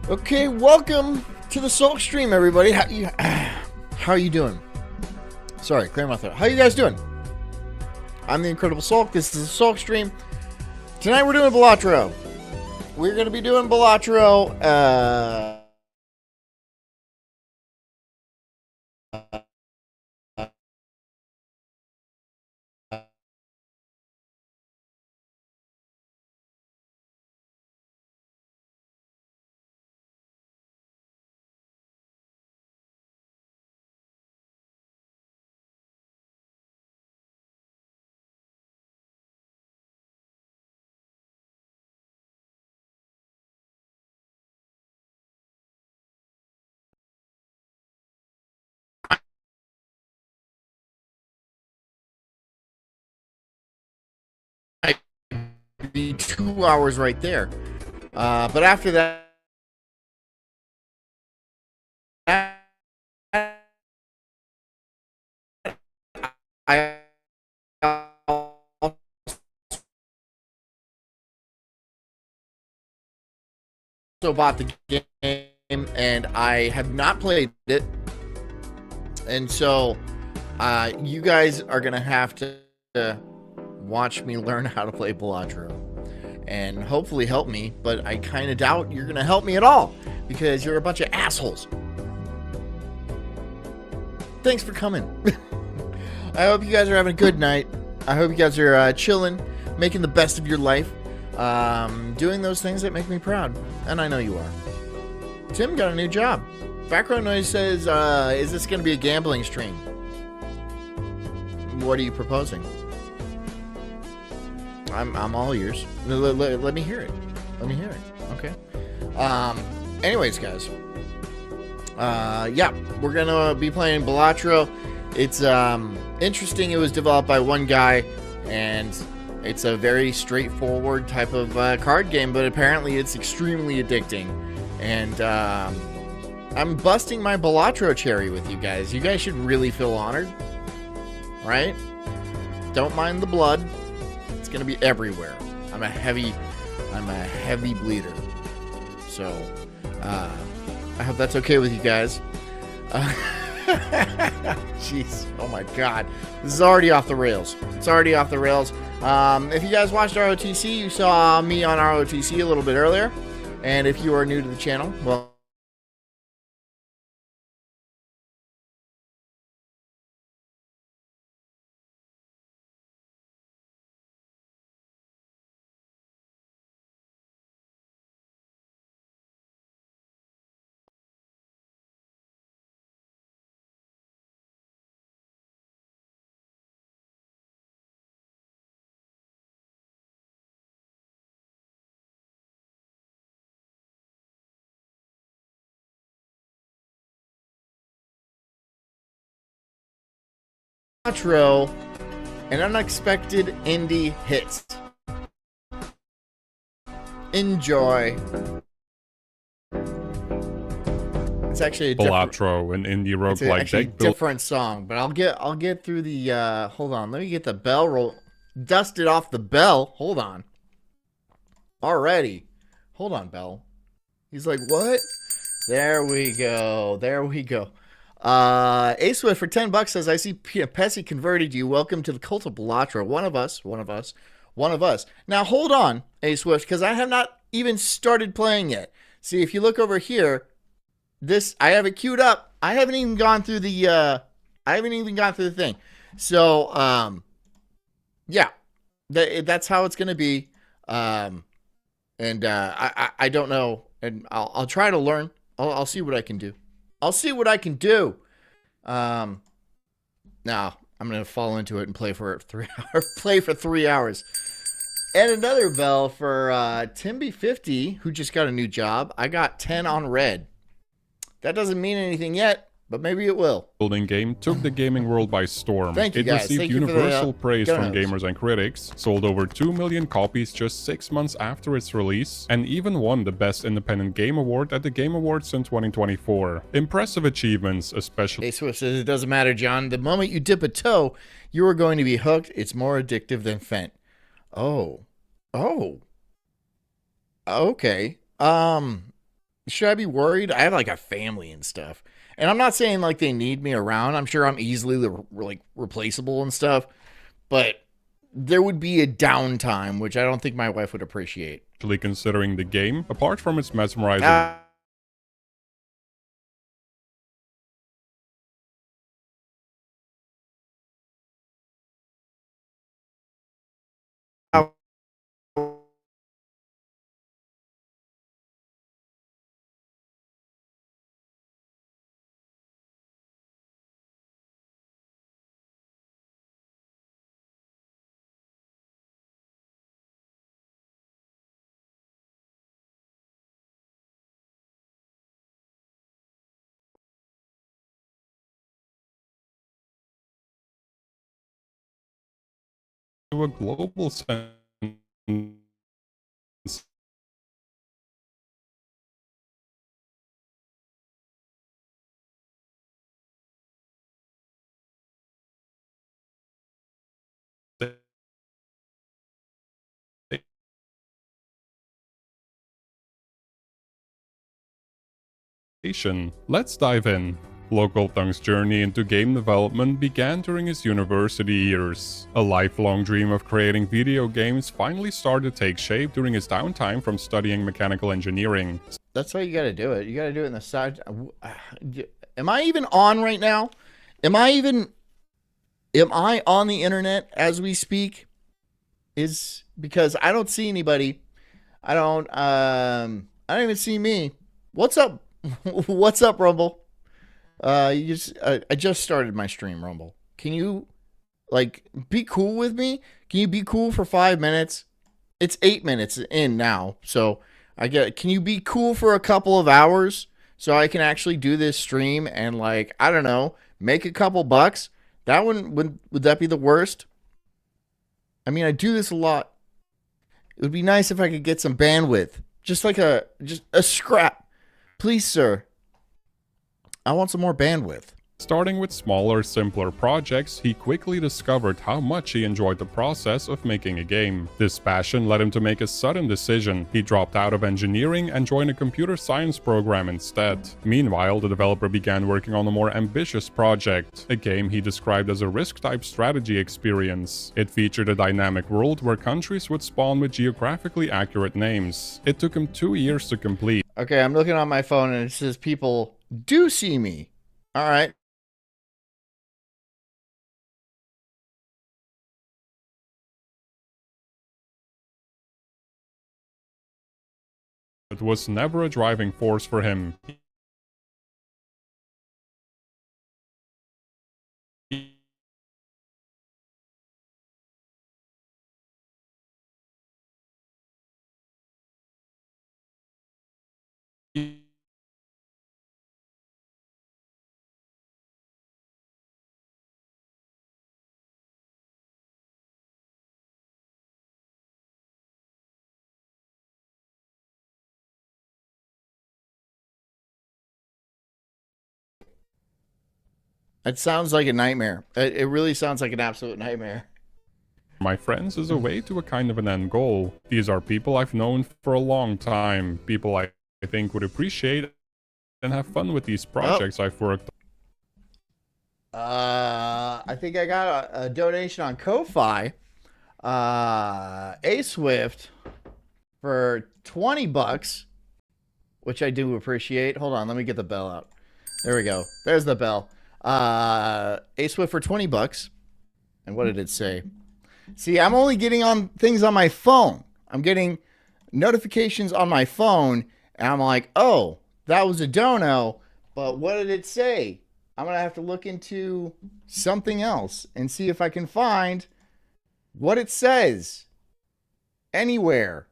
Okay, welcome to the Sulk stream, everybody. How are you doing? Sorry, clear my throat. How you guys doing? I'm the Incredible Sulk. This is the Sulk stream. Tonight we're doing Balatro. We're going to be doing Balatro. Be 2 hours right there. But after that, I also bought the game and I have not played it. And so you guys are going to have to watch me learn how to play Balatro and hopefully help me, but I kind of doubt you're going to help me at all because you're a bunch of assholes. Thanks for coming. I hope you guys are having a good night. I hope you guys are chilling, making the best of your life, doing those things that make me proud, and I know you are. Tim got a new job. Background noise says, is this going to be a gambling stream? What are you proposing? I'm all ears. Let me hear it. Let me hear it. Okay. Anyways, guys. Yeah, we're gonna be playing Balatro. It's interesting. It was developed by one guy, and it's a very straightforward type of card game, but apparently it's extremely addicting. And I'm busting my Balatro cherry with you guys. You guys should really feel honored, right? Don't mind the blood. It's gonna be everywhere. I'm a heavy bleeder. So I hope that's okay with you guys. Jeez, oh my god, this is already off the rails. It's already off the rails. If you guys watched ROTC, you saw me on ROTC a little bit earlier. And if you are new to the channel, well, Balatro, an unexpected indie hit. Enjoy. It's actually a Balatro, an indie roguelike deck build. Different song, but I'll get through the hold on, let me get the bell roll dusted off the bell. Hold on. Already. Hold on, Bell. He's like, what? There we go. There we go. A Swift for $10 says, I see Pessy converted you. Welcome to the cult of Balatro. One of us. Now hold on, A Swift, because I have not even started playing yet. See, if you look over here, this I have it queued up. I haven't even gone through the thing. So yeah. That's how it's gonna be. I don't know, and I'll try to learn. I'll see what I can do. Now I'm gonna fall into it and play for 3 hours. Play for 3 hours. And another bell for Timby50, who just got a new job. I got 10 on red. That doesn't mean anything yet, but maybe it will. Building game took the gaming world by storm. Thank you, it guys. received Thank you universal praise from donuts. gamers and critics, sold over 2 million copies just 6 months after its release, and even won the Best Independent Game Award at the Game Awards in 2024. Impressive achievements, especially... Hey, Swift says, it doesn't matter, John. The moment you dip a toe, you are going to be hooked. It's more addictive than Fent. Oh. Okay. Should I be worried? I have like a family and stuff. And I'm not saying like they need me around. I'm sure I'm easily like replaceable and stuff, but there would be a downtime which I don't think my wife would appreciate. Actually considering the game, apart from its mesmerizing Uh, to a global sensation. Let's dive in. Local Thung's journey into game development began during his university years. A lifelong dream of creating video games finally started to take shape during his downtime from studying mechanical engineering. that's how you got to do it. You got to do it in the side. Am I even on right now? Am I on the internet as we speak? Is because I don't see anybody. I don't even see me. What's up? What's up, Rumble? I just started my stream, Rumble. Can you like be cool with me? Can you be cool for 5 minutes? It's 8 minutes in now, so can you be cool for a couple of hours so I can actually do this stream and like I don't know, make a couple bucks? That one would that be the worst? I mean, I do this a lot. It would be nice if I could get some bandwidth, just a scrap, please, sir. I want some more bandwidth. Starting with smaller, simpler projects, he quickly discovered how much he enjoyed the process of making a game. This passion led him to make a sudden decision. He dropped out of engineering and joined a computer science program instead. Meanwhile, the developer began working on a more ambitious project, a game he described as a Risk-type strategy experience. It featured a dynamic world where countries would spawn with geographically accurate names. It took him 2 years to complete. Okay, I'm looking on my phone and it says people do see me. All right. It was never a driving force for him. It sounds like a nightmare. It really sounds like an absolute nightmare. My friends is a way to a kind of an end goal. These are people I've known for a long time, people I think would appreciate and have fun with these projects I've worked on. I think I got a donation on Ko-Fi. A Swift for $20, which I do appreciate. Hold on, let me get the bell out. There we go. There's the bell. A Swift for $20. And what did it say? See, I'm only getting on things on my phone. I'm getting notifications on my phone, and I'm like, oh, that was a dono, but what did it say? I'm going to have to look into something else and see if I can find what it says. Anywhere.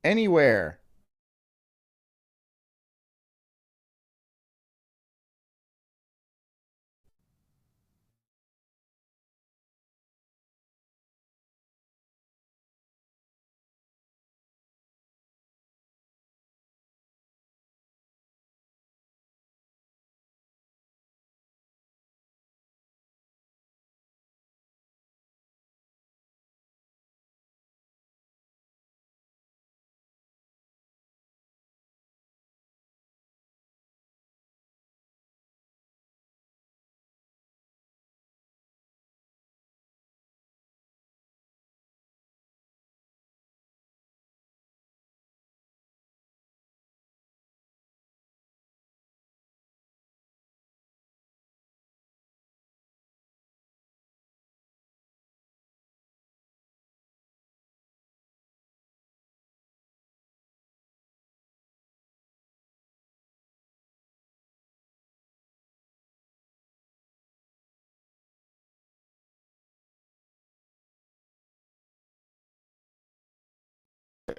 Anywhere.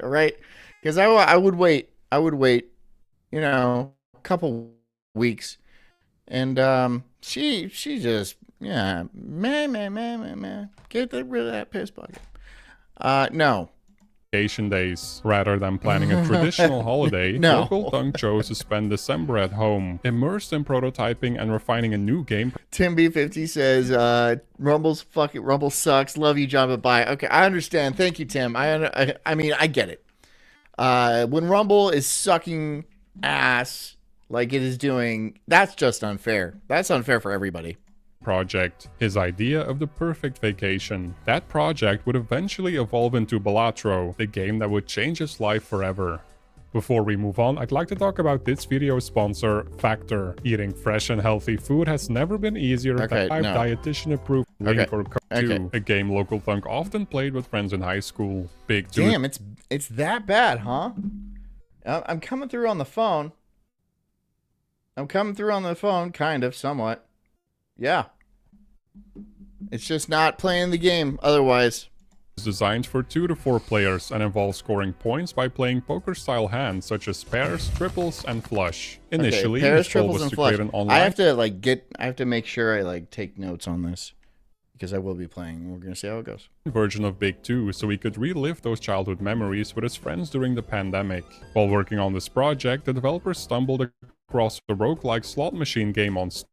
right? Because I would wait. I would wait, a couple weeks, and she just man, get rid of that piss bucket. No, vacation days. Rather than planning a traditional holiday, No. Local Thunk chose to spend December at home, immersed in prototyping and refining a new game Tim B50 says, Rumble sucks. Love you, John, but bye. Okay, I understand. Thank you, Tim. I mean, I get it. When Rumble is sucking ass like it is doing, that's just unfair. That's unfair for everybody. project, his idea of the perfect vacation. That project would eventually evolve into Balatro, the game that would change his life forever. Before we move on, I'd like to talk about this video's sponsor, Factor. Eating fresh and healthy food has never been easier than dietitian-approved Link or Code 2, a game Local Thunk often played with friends in high school. Damn, it's that bad, huh? I'm coming through on the phone. Kind of, somewhat. Yeah. It's just not playing the game otherwise. It's designed for 2 to 4 players and involves scoring points by playing poker-style hands such as pairs, triples, and flush. Initially, pairs, his goal triples, was and to flush. create an online I have to make sure I take notes on this because I will be playing. We're gonna see how it goes. version of Big 2 so he could relive those childhood memories with his friends during the pandemic. While working on this project, the developers stumbled across a roguelike slot machine game on Steam.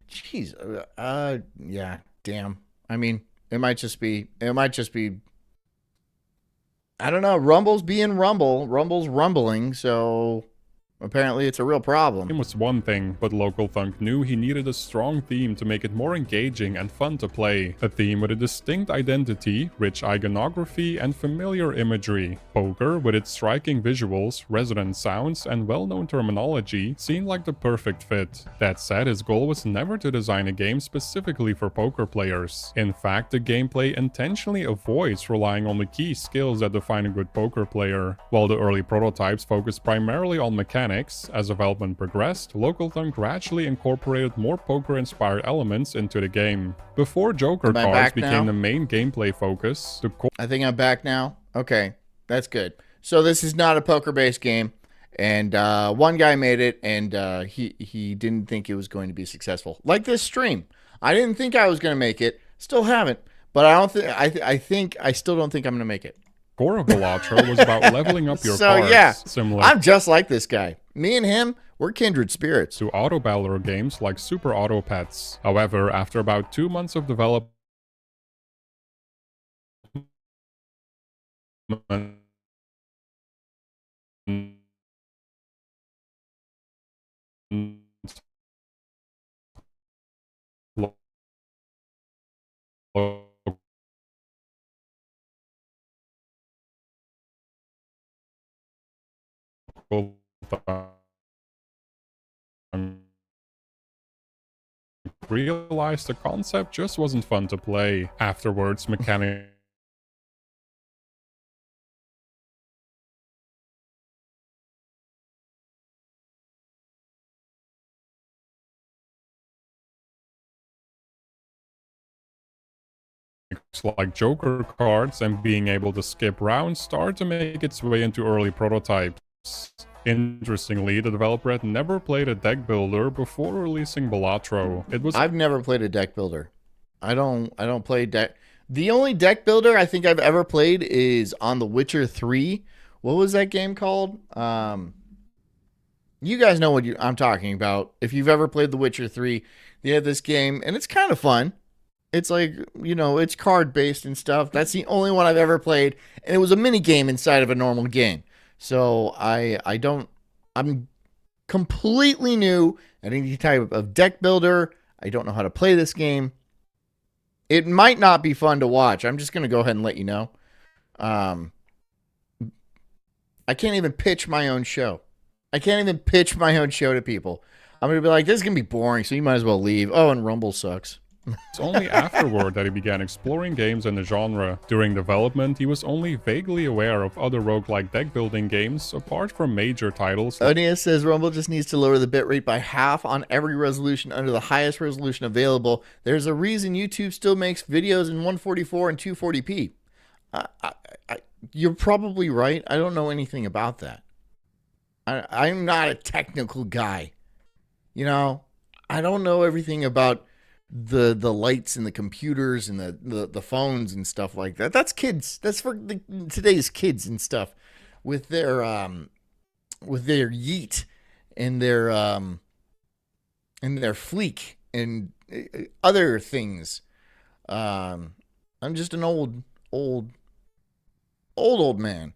Jeez, yeah, damn. I mean, it might just be. I don't know. Rumble's being Rumble's rumbling. So apparently, it's a real problem. It was one thing, but Local Thunk knew he needed a strong theme to make it more engaging and fun to play. A theme with a distinct identity, rich iconography, and familiar imagery. Poker, with its striking visuals, resonant sounds, and well-known terminology, seemed like the perfect fit. That said, his goal was never to design a game specifically for poker players. In fact, the gameplay intentionally avoids relying on the key skills that define a good poker player. While the early prototypes focused primarily on mechanics, as development progressed, Local Thunk gradually incorporated more poker-inspired elements into the game. Before Joker cards became the main gameplay focus, I think I'm back now. Okay, that's good. So this is not a poker-based game, and one guy made it, and he didn't think it was going to be successful. Like this stream, I didn't think I was going to make it. Still haven't, but I still don't think I'm going to make it. Core of Balatro was about leveling up your cards. Yeah, similar I'm just like this guy. Me and him, we're kindred spirits. To auto battler games like Super Auto Pets. However, after about 2 months of development, realized the concept just wasn't fun to play. Afterwards, mechanics like Joker cards and being able to skip rounds start to make its way into early prototypes. Interestingly, the developer had never played a deck builder before releasing Balatro. I've never played a deck builder. I don't play deck. The only deck builder I think I've ever played is on The Witcher 3. What was that game called? You guys know what I'm talking about. If you've ever played The Witcher 3, they have this game, and it's kind of fun. It's like, it's card based and stuff. That's the only one I've ever played, and it was a mini game inside of a normal game. So I'm completely new at any type of deck builder. I don't know how to play this game. It might not be fun to watch. I'm just going to go ahead and let you know. I can't even pitch my own show. I can't even pitch my own show to people. I'm going to be like, this is going to be boring, so you might as well leave. Oh, and Rumble sucks. It's only afterward that he began exploring games in the genre. During development, he was only vaguely aware of other roguelike deck-building games, apart from major titles. Onias says Rumble just needs to lower the bitrate by half on every resolution under the highest resolution available. There's a reason YouTube still makes videos in 144 and 240p. You're probably right. I don't know anything about that. I'm not a technical guy. I don't know everything about the lights and the computers and the phones and stuff like that. That's kids. That's for today's kids and stuff with their yeet and their fleek and other things. I'm just an old man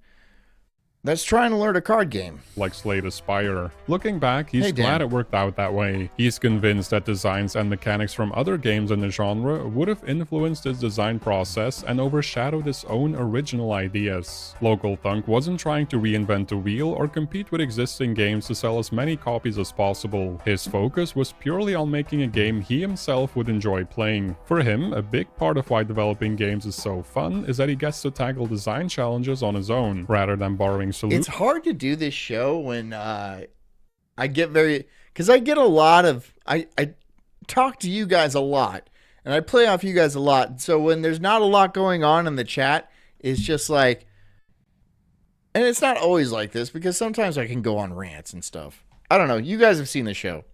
that's trying to learn a card game. Like Slay the Spire. Looking back, he's glad it worked out that way. He's convinced that designs and mechanics from other games in the genre would have influenced his design process and overshadowed his own original ideas. Local Thunk wasn't trying to reinvent the wheel or compete with existing games to sell as many copies as possible. His focus was purely on making a game he himself would enjoy playing. For him, a big part of why developing games is so fun is that he gets to tackle design challenges on his own, rather than borrowing It's hard to do this show when I get because I get a lot of, I talk to you guys a lot and I play off you guys a lot. So when there's not a lot going on in the chat, it's just like, and it's not always like this because sometimes I can go on rants and stuff. I don't know. You guys have seen the show.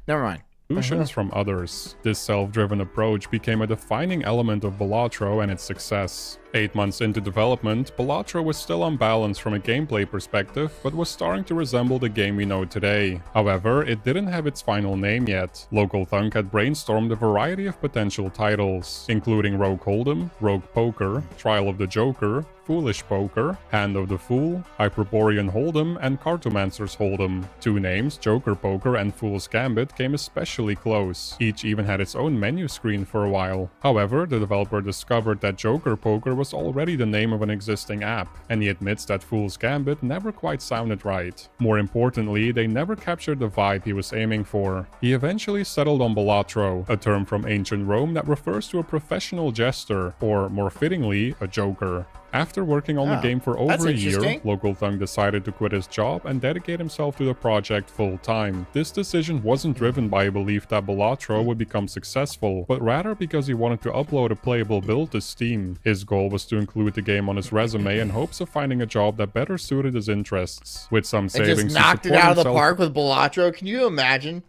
Never mind. Solutions from others. This self-driven approach became a defining element of Balatro and its success. 8 months into development, Balatro was still unbalanced from a gameplay perspective, but was starting to resemble the game we know today. However, it didn't have its final name yet. Local Thunk had brainstormed a variety of potential titles, including Rogue Hold'em, Rogue Poker, Trial of the Joker, Foolish Poker, Hand of the Fool, Hyperborean Hold'em, and Cartomancer's Hold'em. Two names, Joker Poker and Fool's Gambit, came especially close. Each even had its own menu screen for a while. However, the developer discovered that Joker Poker was already the name of an existing app, and he admits that Fool's Gambit never quite sounded right. More importantly, they never captured the vibe he was aiming for. He eventually settled on Balatro, a term from ancient Rome that refers to a professional jester, or more fittingly, a joker. After working on the game for over a year, Local Thunk decided to quit his job and dedicate himself to the project full-time. This decision wasn't driven by a belief that Balatro would become successful, but rather because he wanted to upload a playable build to Steam. His goal was to include the game on his resume in hopes of finding a job that better suited his interests. With some savings, just knocked it out of the park with Balatro. Can you imagine?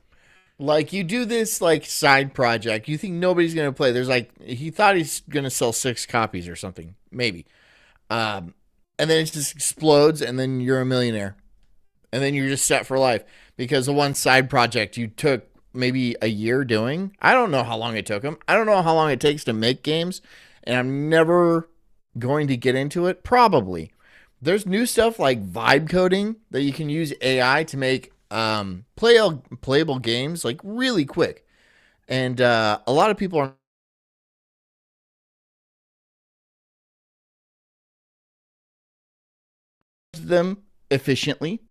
Like, you do this, like, side project. You think nobody's going to play. There's, like, he thought he's going to sell 6 copies or something. Maybe. And then it just explodes, and then you're a millionaire. And then you're just set for life. Because the one side project you took maybe a year doing. I don't know how long it took him. I don't know how long it takes to make games. And I'm never going to get into it. Probably. There's new stuff like vibe coding that you can use AI to make playable games, like, really quick. And a lot of people are them efficiently,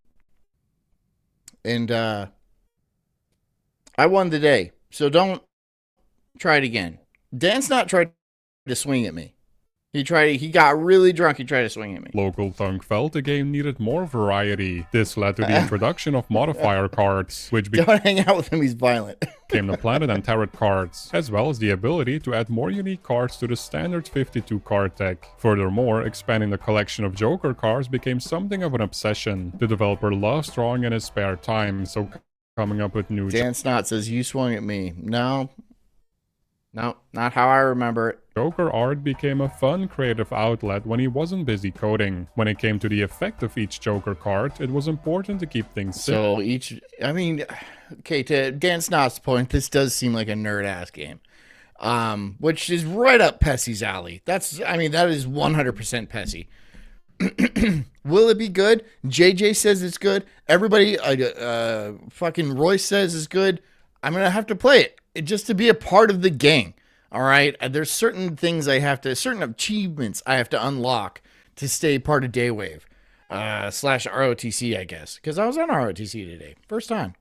and I won the day, so don't try it again. Dan's not trying to swing at me. He got really drunk, he tried to swing at me. Local Thunk felt the game needed more variety. This led to the introduction of modifier cards, which don't hang out with him, he's violent. Became the Planet and Tarot cards, as well as the ability to add more unique cards to the standard 52 card deck. Furthermore, expanding the collection of Joker cards became something of an obsession. The developer loves drawing in his spare time, so coming up with new... Dan Snot says, you swung at me. No, not how I remember it. Joker art became a fun creative outlet when he wasn't busy coding. When it came to the effect of each Joker card, it was important to keep things simple. So I mean, okay, to Dan Snott's point, this does seem like a nerd-ass game. Which is right up Pessy's alley. That is 100% Pessy. Will it be good? JJ says it's good. Everybody, fucking Royce says it's good. I'm going to have to play it just to be a part of the gang. All right. There's certain things certain achievements I have to unlock to stay part of Daywave, / ROTC, I guess. Because I was on ROTC today. First time.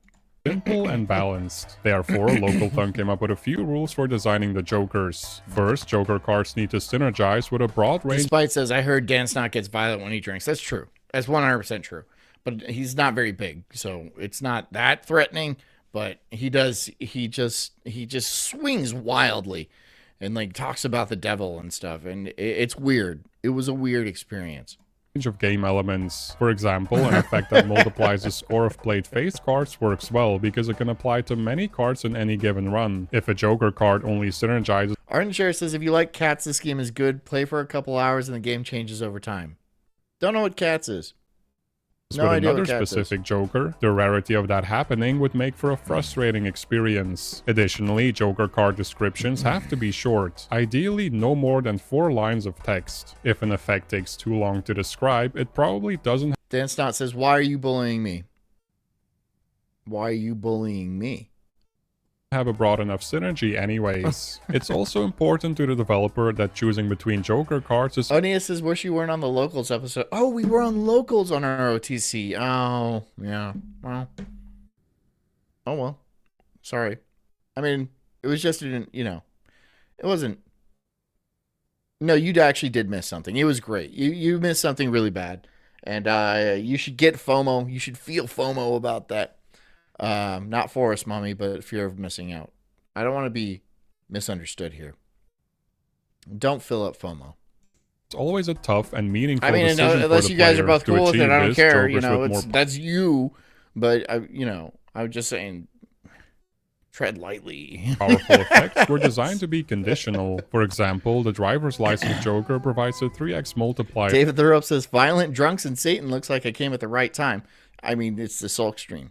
Simple and balanced. Therefore, Local Thunk came up with a few rules for designing the Jokers. First, Joker cards need to synergize with a broad range. Despite says, I heard Dan Snot gets violent when he drinks. That's true. That's 100% true. But he's not very big, so it's not that threatening. But he just swings wildly and like talks about the devil and stuff. And it's weird. It was a weird experience. Of game elements. For example, an effect that multiplies the score of played face cards works well because it can apply to many cards in any given run. If a Joker card only synergizes... Arden Share says, if you like cats, this game is good. Play for a couple hours and the game changes over time. Don't know what cats is. No with idea another what cats specific is. Joker, the rarity of that happening would make for a frustrating experience. Additionally, Joker card descriptions have to be short, ideally no more than 4 lines of text. If an effect takes too long to describe, it probably doesn't. Dan Stott says, why are you bullying me? Why are you bullying me? Have a broad enough synergy anyways. It's also important to the developer that choosing between Joker cards is... Onia says, wish you weren't on the Locals episode. Oh, we were on Locals on our OTC. Oh, yeah. Well. Oh, well. Sorry. I mean, it was just, it wasn't... No, you actually did miss something. It was great. You missed something really bad. And you should get FOMO. You should feel FOMO about that. Not for us, mommy, but fear of missing out. I don't want to be misunderstood here. Don't fill up FOMO. It's always a tough and meaningful decision unless for the you guys player are both to cool with achieve it, I don't this. care. Jokers with That's you. But I was just saying, tread lightly. Powerful effects were designed to be conditional. For example, the driver's license Joker provides a 3x multiplier. David Thurup says, violent drunks and Satan looks like I came at the right time. I mean, it's the Sulk stream.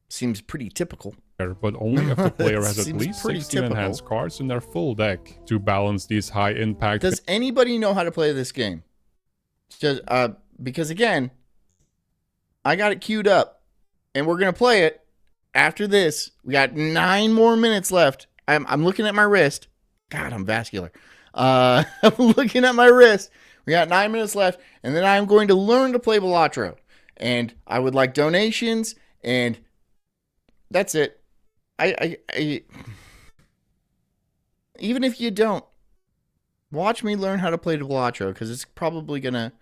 Seems pretty typical. But only if the player has at least 16 typical. enhanced cards in their full deck to balance these high impact. Does anybody know how to play this game? Just, because again, I got it queued up and we're going to play it after this. We got 9 more minutes left. I'm looking at my wrist. God, I'm vascular. I'm looking at my wrist. We got 9 minutes left and then I'm going to learn to play Balatro. And I would like donations and that's it. I even if you don't, watch me learn how to play Balatro because it's probably gonna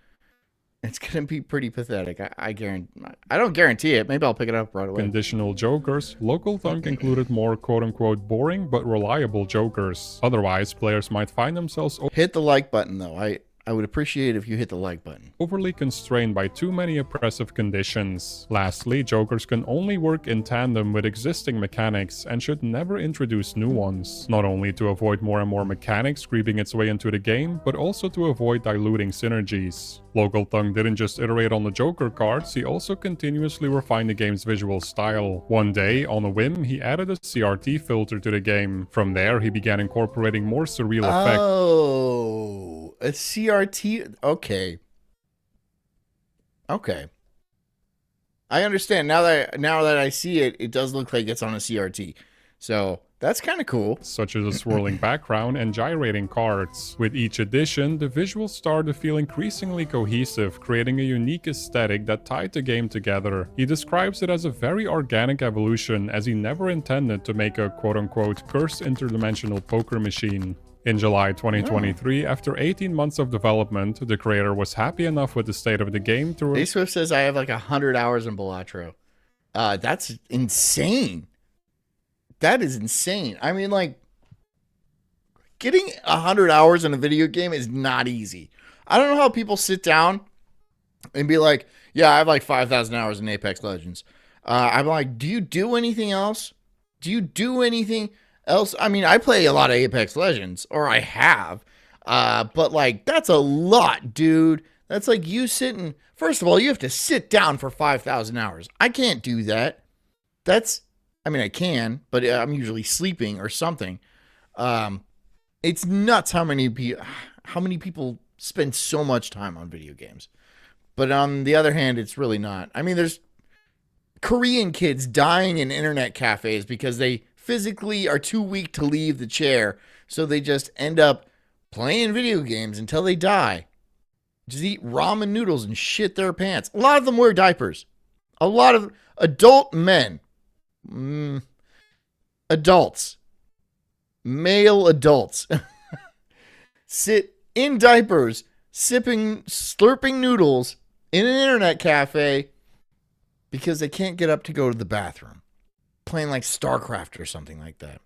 be pretty pathetic. I guarantee. I don't guarantee it. Maybe I'll pick it up right away. Conditional Jokers, Local Thunk included more quote-unquote boring but reliable Jokers. Otherwise, players might find themselves Hit the like button though. I would appreciate if you hit the like button. overly constrained by too many oppressive conditions. Lastly, Jokers can only work in tandem with existing mechanics and should never introduce new ones. Not only to avoid more and more mechanics creeping its way into the game, but also to avoid diluting synergies. Local Thunk didn't just iterate on the Joker cards, he also continuously refined the game's visual style. One day, on a whim, he added a CRT filter to the game. From there, he began incorporating more surreal effects. Oh, a CRT. Okay. I understand now that I see it. It does look like it's on a CRT. So that's kind of cool. Such as a swirling background and gyrating cards. With each edition, the visuals started to feel increasingly cohesive, creating a unique aesthetic that tied the game together. He describes it as a very organic evolution, as he never intended to make a quote-unquote cursed interdimensional poker machine. In July 2023, after 18 months of development, the creator was happy enough with the state of the game to... A Swift says I have like 100 hours in Balatro. That's insane. That is insane. I mean, like, getting 100 hours in a video game is not easy. I don't know how people sit down and be like, yeah, I have like 5,000 hours in Apex Legends. I'm like, do you do anything else? Do you do anything? else. I mean, I play a lot of Apex Legends, or I have, but like that's a lot, dude. That's like you sitting. First of all, you have to sit down for 5,000 hours. I can't do that. That's, I mean, I can, but I'm usually sleeping or something. It's nuts how many people spend so much time on video games. But on the other hand, it's really not. I mean, there's Korean kids dying in internet cafes because they physically are too weak to leave the chair, so they just end up playing video games until they die. Just eat ramen noodles and shit their pants. A lot of them wear diapers. A lot of adult men, adults, male adults, sit in diapers, slurping noodles in an internet cafe because they can't get up to go to the bathroom. Playing like StarCraft or something like that.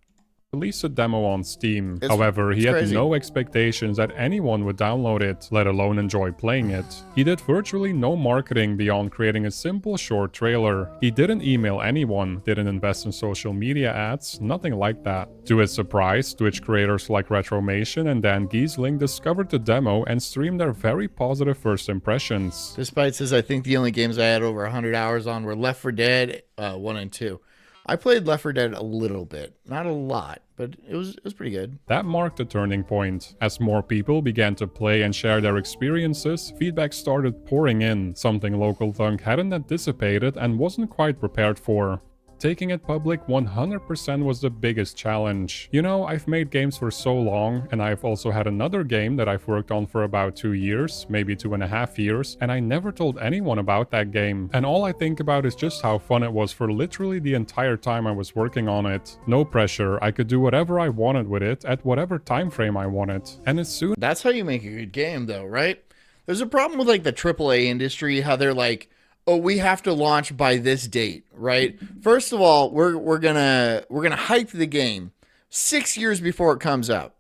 Released a demo on Steam. However, he had crazy. no expectations that anyone would download it, let alone enjoy playing it. He did virtually no marketing beyond creating a simple short trailer. He didn't email anyone, didn't invest in social media ads, nothing like that. To his surprise, Twitch creators like Retromation and Dan Giesling discovered the demo and streamed their very positive first impressions. Despite says, I think the only games I had over 100 hours on were Left 4 Dead 1 and 2. I played Left 4 Dead a little bit, not a lot, but it was pretty good. That marked a turning point. As more people began to play and share their experiences, feedback started pouring in, something Local Thunk hadn't anticipated and wasn't quite prepared for. Taking it public 100% was the biggest challenge. You know, I've made games for so long, and I've also had another game that I've worked on for about 2 years, maybe 2.5 years, and I never told anyone about that game. And all I think about is just how fun it was for literally the entire time I was working on it. No pressure, I could do whatever I wanted with it at whatever time frame I wanted. And as soon That's how you make a good game, though, right? There's a problem with like the AAA industry, how they're like, oh, we have to launch by this date, right? First of all, we're gonna hype the game 6 years before it comes out,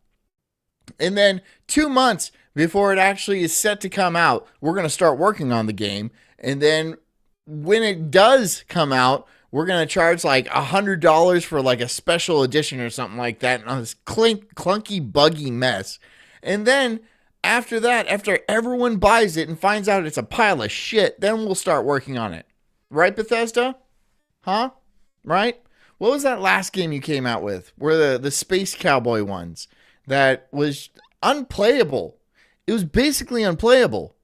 and then 2 months before it actually is set to come out, we're gonna start working on the game, and then when it does come out, we're gonna charge like $100 for like a special edition or something like that, and this clunky, buggy mess, and then after that, after everyone buys it and finds out it's a pile of shit, then we'll start working on it. Right, Bethesda? Huh? Right? What was that last game you came out with? Were the Space Cowboy ones that was unplayable. It was basically unplayable.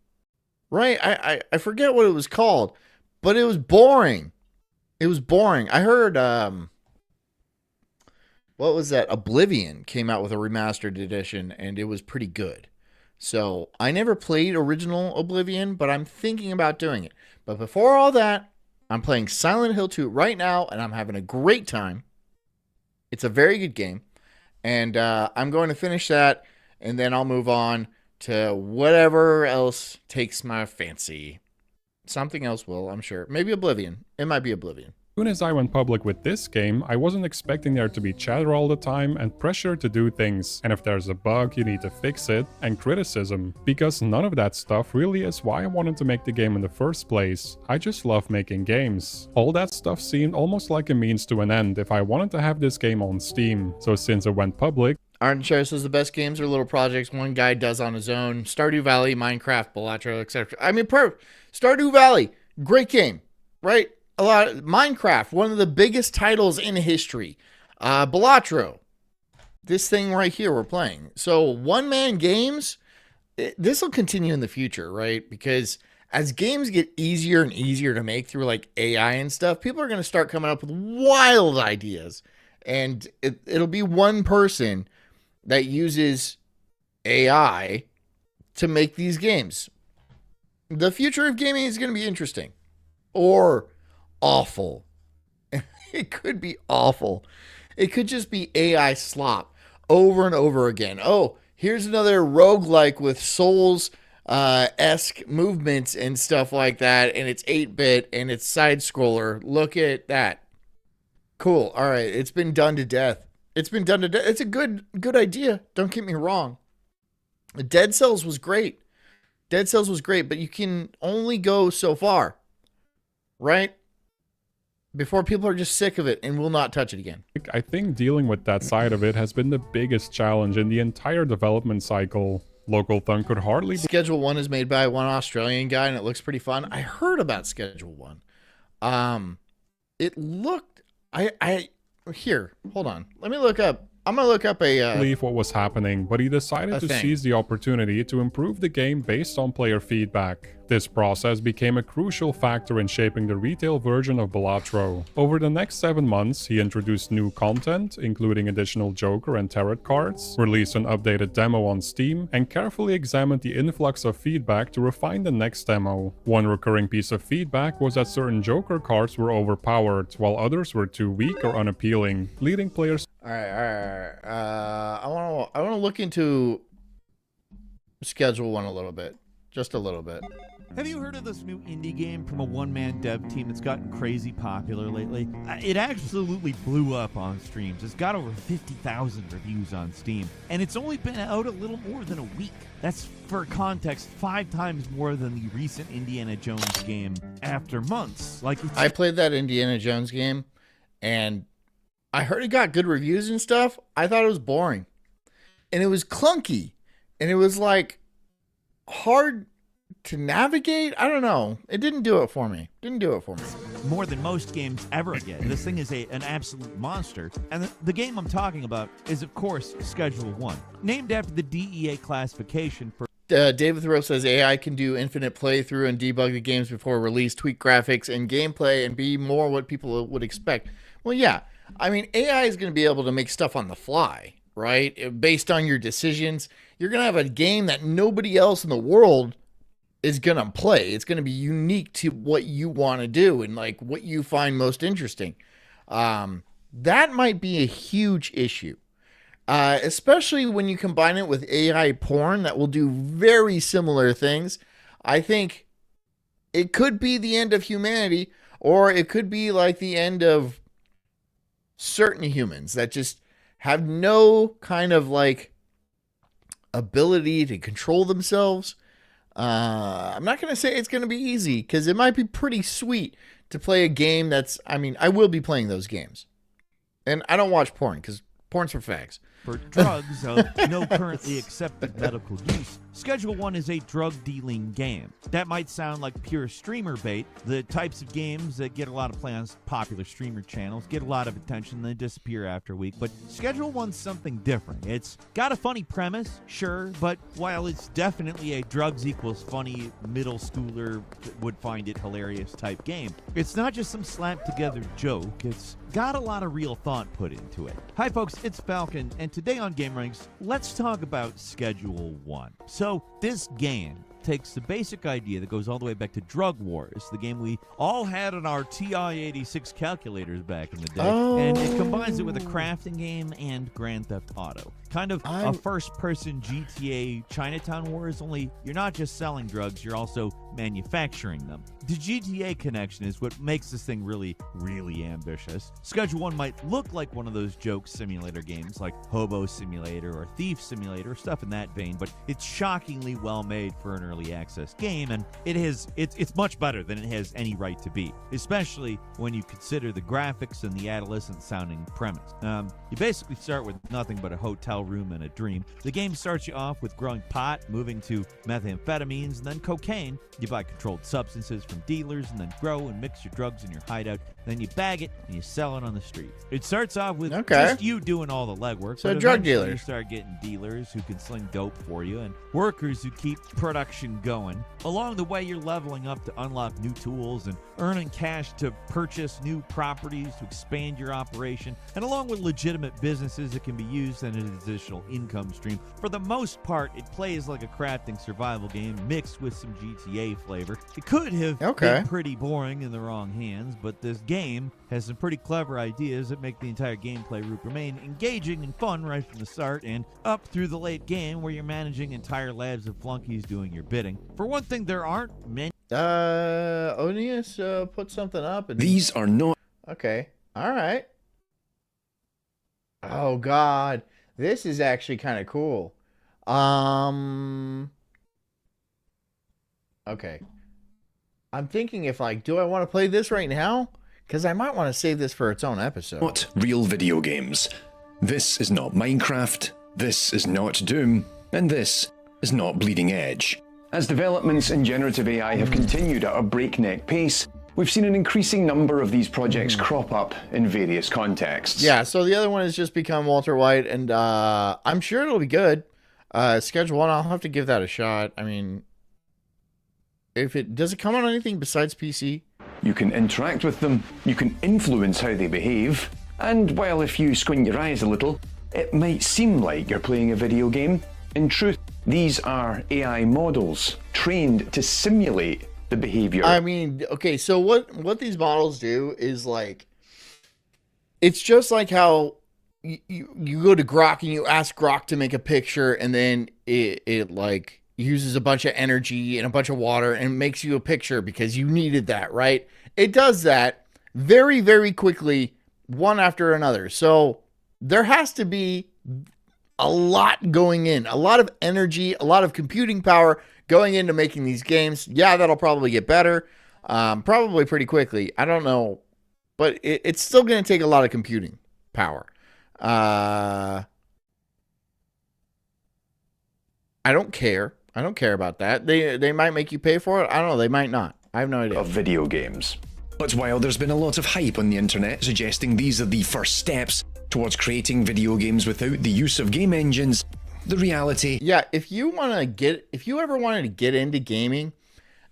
Right? I forget what it was called, but it was boring. It was boring. I heard what was that? Oblivion came out with a remastered edition and it was pretty good. So I never played original Oblivion, but I'm thinking about doing it. But before all that, I'm playing Silent Hill 2 right now, and I'm having a great time. It's a very good game, and I'm going to finish that, and then I'll move on to whatever else takes my fancy. Something else will, I'm sure. Maybe Oblivion. It might be Oblivion. As soon as I went public with this game, I wasn't expecting there to be chatter all the time and pressure to do things, and if there's a bug you need to fix it, and criticism, because none of that stuff really is why I wanted to make the game in the first place. I just love making games. All that stuff seemed almost like a means to an end if I wanted to have this game on Steam, so since it went public, Ardenshire says the best games are little projects one guy does on his own. Stardew Valley, Minecraft, Balatro, etc. I mean, Stardew Valley, great game, right? A lot of Minecraft, one of the biggest titles in history. Balatro, this thing right here we're playing. So one-man games, this will continue in the future, right? Because as games get easier and easier to make through like AI and stuff, people are going to start coming up with wild ideas. And it'll be one person that uses AI to make these games. The future of gaming is going to be interesting. Or awful. It could be awful. It could just be AI slop over and over again. Oh, here's another roguelike with Souls-esque movements and stuff like that, and it's 8-bit and it's side-scroller. Look at that. Cool. All right. It's been done to death. It's been done to death. It's a good idea. Don't get me wrong. Dead Cells was great. Dead Cells was great, but you can only go so far. Right? before people are just sick of it and will not touch it again. I think dealing with that side of it has been the biggest challenge in the entire development cycle. Local Thun could hardly... Schedule 1 is made by one Australian guy, and it looks pretty fun. I heard about Schedule 1. It looked... Here, hold on. Let me look up... I'm going to look up a... believe what was happening, but he decided to seize the opportunity to improve the game based on player feedback. This process became a crucial factor in shaping the retail version of Balatro. Over the next 7 months, he introduced new content, including additional Joker and Tarot cards, released an updated demo on Steam, and carefully examined the influx of feedback to refine the next demo. One recurring piece of feedback was that certain Joker cards were overpowered, while others were too weak or unappealing, leading players... Alright. I want to look into Schedule 1 a little bit. Just a little bit. Have you heard of this new indie game from a one-man dev team that's gotten crazy popular lately? It absolutely blew up on streams. It's got over 50,000 reviews on Steam, and it's only been out a little more than a week. That's, for context, 5 times more than the recent Indiana Jones game After Months. I played that Indiana Jones game, and I heard it got good reviews and stuff. I thought it was boring, and it was clunky, and it was like hard to navigate. I don't know. It didn't do it for me. More than most games ever get. This thing is an absolute monster. And the game I'm talking about is, of course, Schedule 1. Named after the DEA classification for... David Thoreau says AI can do infinite playthrough and debug the games before release, tweak graphics and gameplay, and be more what people would expect. Well, yeah. I mean, AI is going to be able to make stuff on the fly, right? Based on your decisions. You're going to have a game that nobody else in the world is going to play. It's going to be unique to what you want to do and like what you find most interesting. That might be a huge issue, especially when you combine it with AI porn that will do very similar things. I think it could be the end of humanity, or it could be like the end of certain humans that just have no kind of like ability to control themselves. I'm not going to say it's going to be easy, because it might be pretty sweet to play a game that's, I mean, I will be playing those games. And I don't watch porn, because porn's for fags. For drugs of no currently accepted medical use, Schedule 1 is a drug-dealing game. That might sound like pure streamer bait. The types of games that get a lot of play on popular streamer channels get a lot of attention, then disappear after a week. But Schedule 1's something different. It's got a funny premise, sure, but while it's definitely a drugs equals funny middle schooler would find it hilarious type game, it's not just some slapped-together joke. It's got a lot of real thought put into it. Hi folks, it's Falcon, and today on Game Ranks, let's talk about Schedule 1. So this game takes the basic idea that goes all the way back to Drug Wars, the game we all had on our TI-86 calculators back in the day, and it combines it with a crafting game and Grand Theft Auto. Kind of a first-person GTA Chinatown Wars, only you're not just selling drugs, you're also manufacturing them. The GTA connection is what makes this thing really, really ambitious. Schedule 1 might look like one of those joke simulator games like Hobo Simulator or Thief Simulator, stuff in that vein, but it's shockingly well made for an early access game, and it's much better than it has any right to be, especially when you consider the graphics and the adolescent-sounding premise. You basically start with nothing but a hotel room and a dream. The game starts you off with growing pot, moving to methamphetamines, and then cocaine. You buy controlled substances from dealers, and then grow and mix your drugs in your hideout. Then you bag it, and you sell it on the street. It starts off with just you doing all the legwork. So drug dealers. You start getting dealers who can sling dope for you, and workers who keep production going. Along the way, you're leveling up to unlock new tools and earning cash to purchase new properties to expand your operation, and along with legitimate businesses that can be used as an additional income stream. For the most part, it plays like a crafting survival game mixed with some GTA flavor. It could have been pretty boring in the wrong hands, but this game has some pretty clever ideas that make the entire gameplay loop remain engaging and fun right from the start and up through the late game, where you're managing entire labs of flunkies doing your bidding. For one thing, there aren't many... Onius put something up. And... These are not... Okay. All right. Oh, God. This is actually kind of cool. Okay. I'm thinking if, like, do I want to play this right now? because I might want to save this for its own episode. Not real video games. This is not Minecraft, this is not Doom, and this is not Bleeding Edge. As developments in generative AI have continued at a breakneck pace, we've seen an increasing number of these projects crop up in various contexts. Yeah, so the other one has just become Walter White, and I'm sure it'll be good. Schedule 1, I'll have to give that a shot. I mean, does it come on anything besides PC? You can interact with them, you can influence how they behave, and while if you squint your eyes a little, it might seem like you're playing a video game, in truth, these are AI models trained to simulate the behavior. I mean, okay, so what these models do is like, it's just like how you go to Grok and you ask Grok to make a picture, and then it like uses a bunch of energy and a bunch of water and makes you a picture because you needed that, right? It does that very, very quickly, one after another. So there has to be a lot going in, a lot of energy, a lot of computing power going into making these games. Yeah, that'll probably get better, probably pretty quickly. I don't know, but it's still going to take a lot of computing power. I don't care. I don't care about that. They might make you pay for it. I don't know. They might not. I have no idea. Of video games. But while there's been a lot of hype on the internet suggesting these are the first steps towards creating video games without the use of game engines, the reality... Yeah, if you ever wanted to get into gaming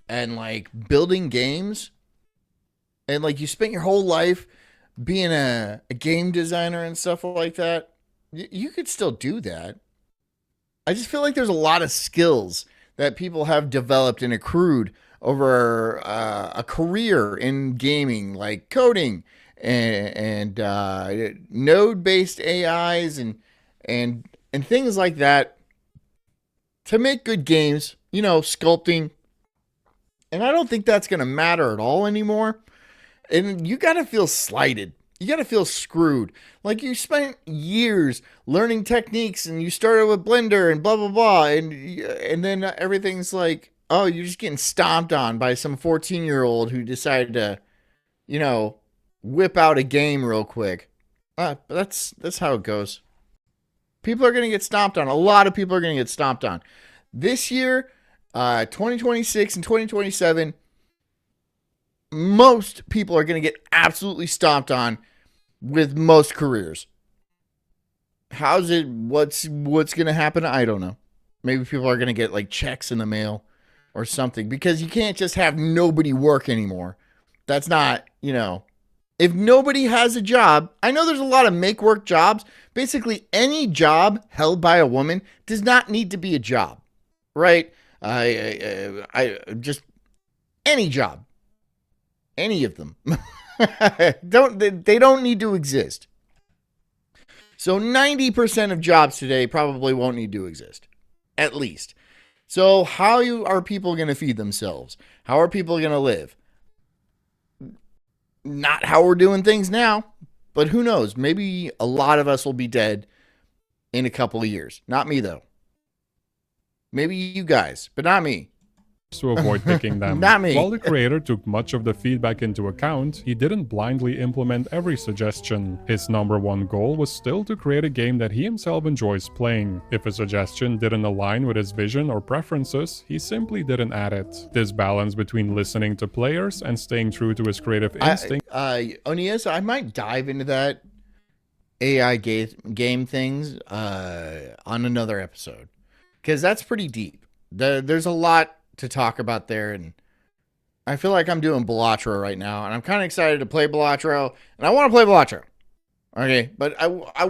and like building games, and like you spent your whole life being a game designer and stuff like that, you could still do that. I just feel like there's a lot of skills that people have developed and accrued over a career in gaming, like coding and node-based AIs and things like that, to make good games, you know, sculpting. And I don't think that's going to matter at all anymore. And you got to feel slighted. You got to feel screwed. Like you spent years learning techniques and you started with Blender and blah, blah, blah. And then everything's like, oh, you're just getting stomped on by some 14-year-old who decided to, you know, whip out a game real quick. But that's how it goes. People are going to get stomped on. A lot of people are going to get stomped on. This year, 2026 and 2027, most people are going to get absolutely stomped on with most careers. What's going to happen? I don't know. Maybe people are going to get like checks in the mail or something, because you can't just have nobody work anymore. That's not, you know, if nobody has a job. I know there's a lot of make work jobs. Basically any job held by a woman does not need to be a job, right? I just any job, any of them they don't need to exist. So 90% of jobs today probably won't need to exist, at least. So how are people going to feed themselves? How are people going to live? Not how we're doing things now, but who knows? Maybe a lot of us will be dead in a couple of years. Not me, though. Maybe you guys, but not me. To avoid picking them. Not me. While the creator took much of the feedback into account, he didn't blindly implement every suggestion. His #1 goal was still to create a game that he himself enjoys playing. If a suggestion didn't align with his vision or preferences, he simply didn't add it. This balance between listening to players and staying true to his creative instinct... Onias, I might dive into that AI game things on another episode, because that's pretty deep. There's a lot to talk about there, and I feel like I'm doing Balatro right now, and I'm kind of excited to play Balatro, and I want to play Balatro. Okay, but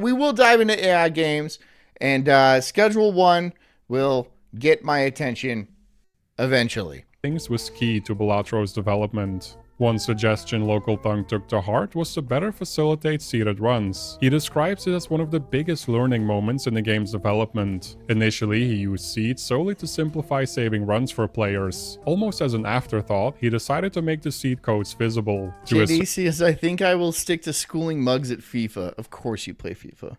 we will dive into AI games, and Schedule 1 will get my attention eventually. Things was key to Balatro's development. One suggestion Local Thunk took to heart was to better facilitate seeded runs. He describes it as one of the biggest learning moments in the game's development. Initially, he used seeds solely to simplify saving runs for players. Almost as an afterthought, he decided to make the seed codes visible. JD says, I think I will stick to schooling mugs at FIFA. Of course you play FIFA.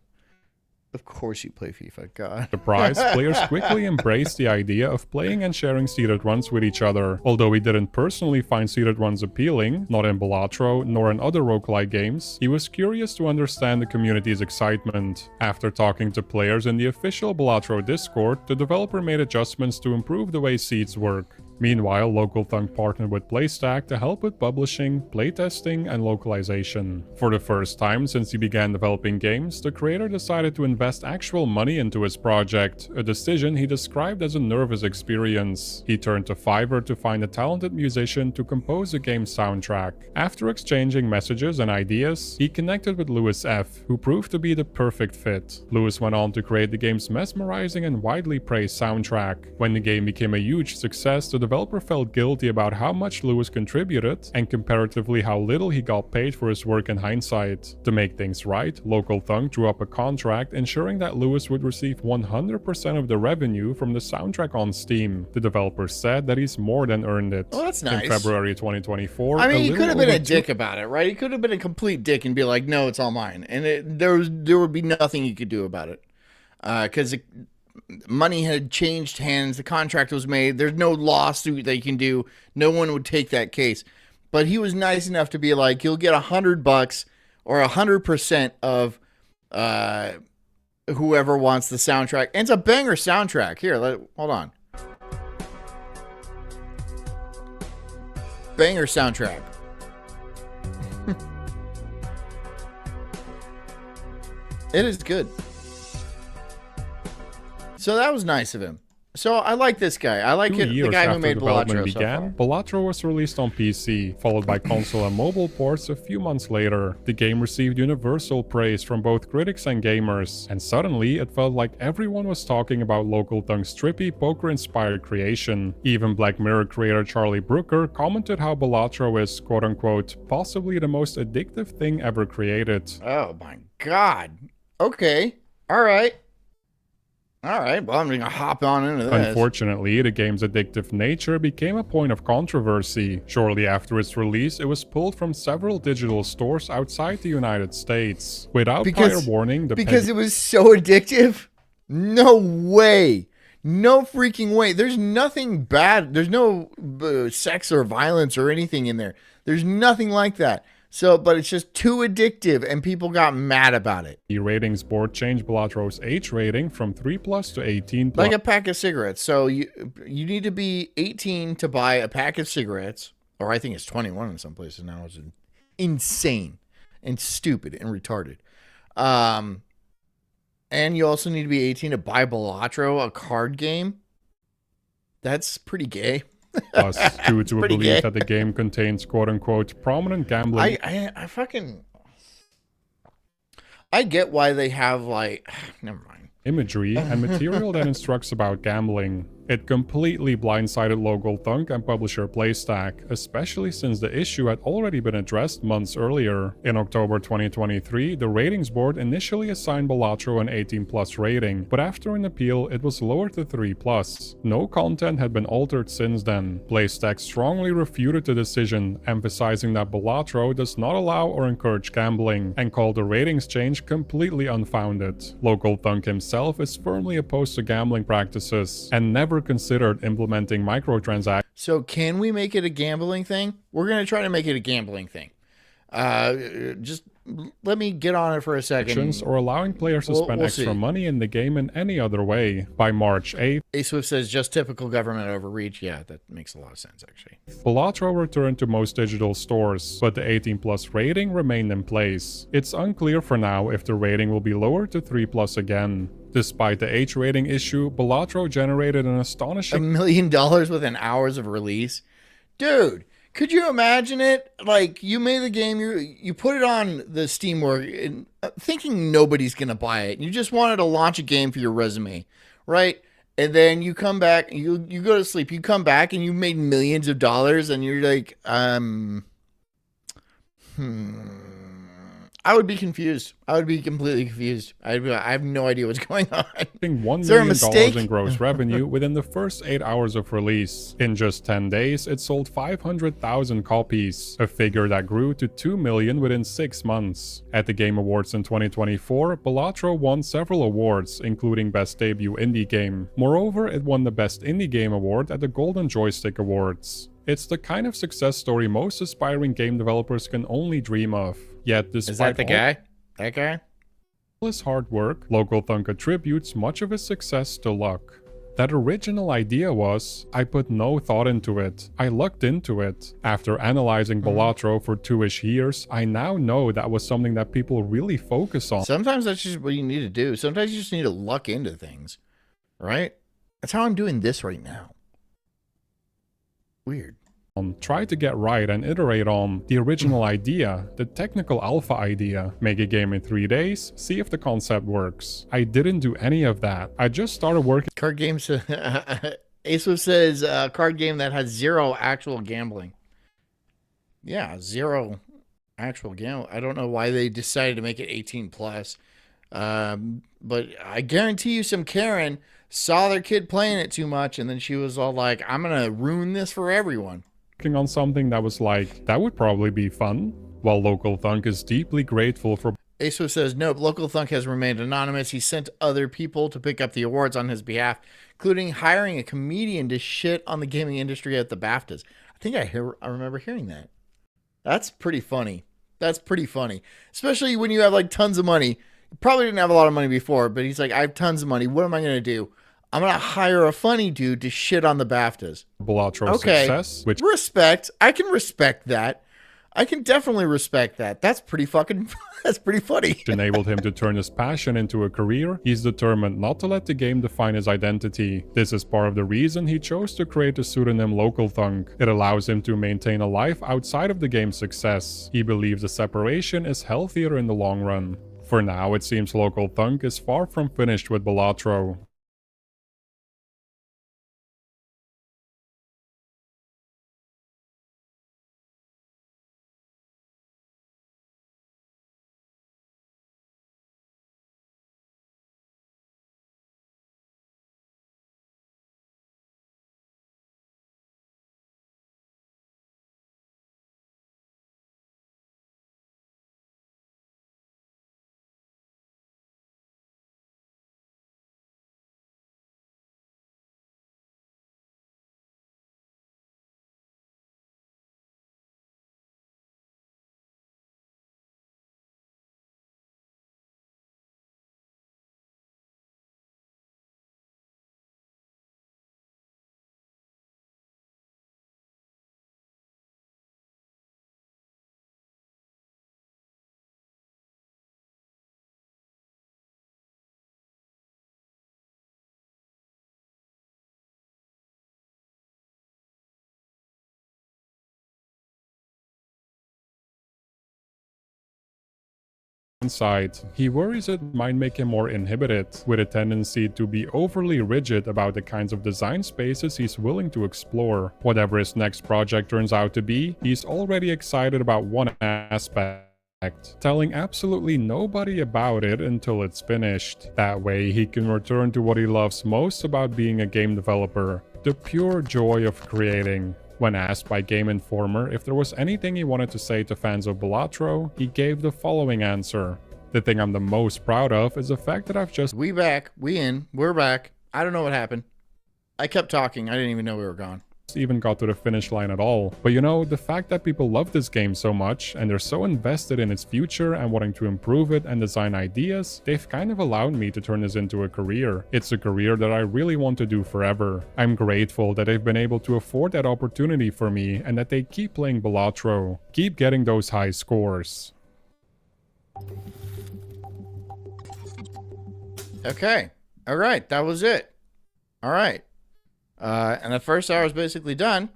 Of course you play FIFA, God. Surprise, players quickly embraced the idea of playing and sharing seeded runs with each other. Although he didn't personally find seeded runs appealing, not in Balatro nor in other roguelike games, he was curious to understand the community's excitement. After talking to players in the official Balatro Discord, the developer made adjustments to improve the way seeds work. Meanwhile, Local Thunk partnered with PlayStack to help with publishing, playtesting, and localization. For the first time since he began developing games, the creator decided to invest actual money into his project, a decision he described as a nervous experience. He turned to Fiverr to find a talented musician to compose a game's soundtrack. After exchanging messages and ideas, he connected with Lewis F., who proved to be the perfect fit. Lewis went on to create the game's mesmerizing and widely praised soundtrack. When the game became a huge success, the developer felt guilty about how much Lewis contributed and comparatively how little he got paid for his work in hindsight. To make things right, Local Thunk drew up a contract ensuring that Lewis would receive 100% of the revenue from the soundtrack on Steam. The developer said that he's more than earned it. Oh, that's nice. In February 2024, I mean, he could have been a dick about it, right? He could have been a complete dick and be like, no, it's all mine. And there would be nothing he could do about it. Because money had changed hands, the contract was made, there's no lawsuit they can do, no one would take that case. But he was nice enough to be like, you'll get $100 or 100% of whoever wants the soundtrack. And it's a banger soundtrack. Here, hold on. Banger soundtrack. It is good. So that was nice of him. So I like this guy. I like it. The guy who made Balatro began, Balatro was released on PC, followed by console and mobile ports a few months later. The game received universal praise from both critics and gamers, and suddenly it felt like everyone was talking about Local Thunk's trippy, poker-inspired creation. Even Black Mirror creator Charlie Brooker commented how Balatro is, quote-unquote, possibly the most addictive thing ever created. Oh my god. Okay. All right. All right, well, I'm going to hop on into this. Unfortunately, the game's addictive nature became a point of controversy. Shortly after its release, it was pulled from several digital stores outside the United States. Without prior warning, because it was so addictive? No way. No freaking way. There's nothing bad. There's no sex or violence or anything in there. There's nothing like that. So, but it's just too addictive, and people got mad about it. The ratings board changed Balatro's age rating from 3+ to 18+. Like a pack of cigarettes. So you need to be 18 to buy a pack of cigarettes, or I think it's 21 in some places now. It's insane and stupid and retarded. And you also need to be 18 to buy Balatro, a card game. That's pretty gay. Plus, due to a belief that the game contains quote-unquote prominent gambling. I get why they have, like, never mind. Imagery and material that instructs about gambling. It completely blindsided Local Thunk and publisher PlayStack, especially since the issue had already been addressed months earlier. In October 2023, the ratings board initially assigned Balatro an 18+ rating, but after an appeal, it was lowered to 3+. No content had been altered since then. PlayStack strongly refuted the decision, emphasizing that Balatro does not allow or encourage gambling, and called the ratings change completely unfounded. Local Thunk himself is firmly opposed to gambling practices, and never considered implementing microtransactions. So can we make it a gambling thing? We're going to try to make it a gambling thing. Just let me get on it for a second. Or allowing players to spend extra money in the game in any other way. By March 8th, A-Swift says just typical government overreach. Yeah, that makes a lot of sense, actually. Balatro returned to most digital stores, but the 18+ rating remained in place. It's unclear for now if the rating will be lowered to 3+ again. Despite the age rating issue, Balatro generated an astonishing $1 million within hours of release. Dude, could you imagine it? Like, you made the game, you put it on the Steam work, thinking nobody's going to buy it. You just wanted to launch a game for your resume, right? And then you come back, you go to sleep, you come back and you made millions of dollars and you're like, I would be confused. I would be completely confused. I have no idea what's going on. $1 Is there a million mistake? in gross revenue within the first 8 hours of release. In just 10 days, it sold 500,000 copies, a figure that grew to 2 million within 6 months. At the Game Awards in 2024, Balatro won several awards, including Best Debut Indie Game. Moreover, it won the Best Indie Game award at the Golden Joystick Awards. It's the kind of success story most aspiring game developers can only dream of. Yet, despite Is that the guy? That guy? all his hard work, Local Thunk attributes much of his success to luck. That original idea was, I put no thought into it. I lucked into it. After analyzing Balatro for 2-ish years, I now know that was something that people really focus on. Sometimes that's just what you need to do. Sometimes you just need to luck into things, right? That's how I'm doing this right now. Weird. Try to get right and iterate on the original idea, the technical alpha idea. Make a game in 3 days, see if the concept works. I didn't do any of that. I just started working. Card games. Ace says card game that has 0 actual gambling. Yeah, 0 actual gambling. I don't know why they decided to make it 18 plus. But I guarantee you some Karen saw their kid playing it too much and then she was all like, I'm gonna ruin this for everyone. On something that was like, that would probably be fun. While Local Thunk is deeply grateful for Aso says, nope, Local Thunk has remained anonymous. He sent other people to pick up the awards on his behalf, including hiring a comedian to shit on the gaming industry at the BAFTAs. I think I remember hearing that. That's pretty funny. That's pretty funny. Especially when you have like tons of money. You probably didn't have a lot of money before, but he's like, I have tons of money. What am I going to do? I'm going to hire a funny dude to shit on the BAFTAs. Balatro's success, which Respect. I can respect that. I can definitely respect that. That's pretty fucking, that's pretty funny. enabled him to turn his passion into a career. He's determined not to let the game define his identity. This is part of the reason he chose to create the pseudonym Local Thunk. It allows him to maintain a life outside of the game's success. He believes the separation is healthier in the long run. For now, it seems Local Thunk is far from finished with Balatro. Inside, he worries it might make him more inhibited, with a tendency to be overly rigid about the kinds of design spaces he's willing to explore. Whatever his next project turns out to be, he's already excited about one aspect, telling absolutely nobody about it until it's finished. That way, he can return to what he loves most about being a game developer, the pure joy of creating. When asked by Game Informer if there was anything he wanted to say to fans of Balatro, he gave the following answer. The thing I'm the most proud of is the fact that I've just We back. We in. We're back. I don't know what happened. I kept talking. I didn't even know we were gone. even got to the finish line at all. But you know, the fact that people love this game so much and they're so invested in its future and wanting to improve it and design ideas, they've kind of allowed me to turn this into a career. It's a career that I really want to do forever. I'm grateful that they've been able to afford that opportunity for me and that they keep playing Balatro, keep getting those high scores. Okay. All right. That was it. All right. And the first hour is basically done.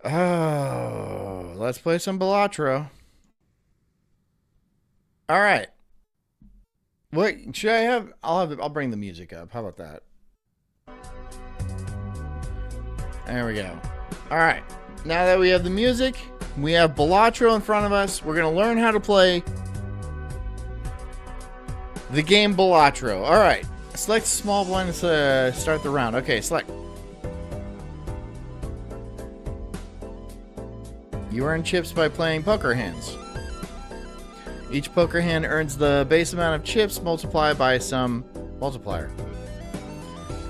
Oh, let's play some Balatro. All right. What should I have? I'll bring the music up. How about that? There we go. All right. Now that we have the music, we have Balatro in front of us. We're going to learn how to play The game Balatro. All right. Select small blind to start the round. Okay, select. You earn chips by playing poker hands. Each poker hand earns the base amount of chips multiplied by some multiplier.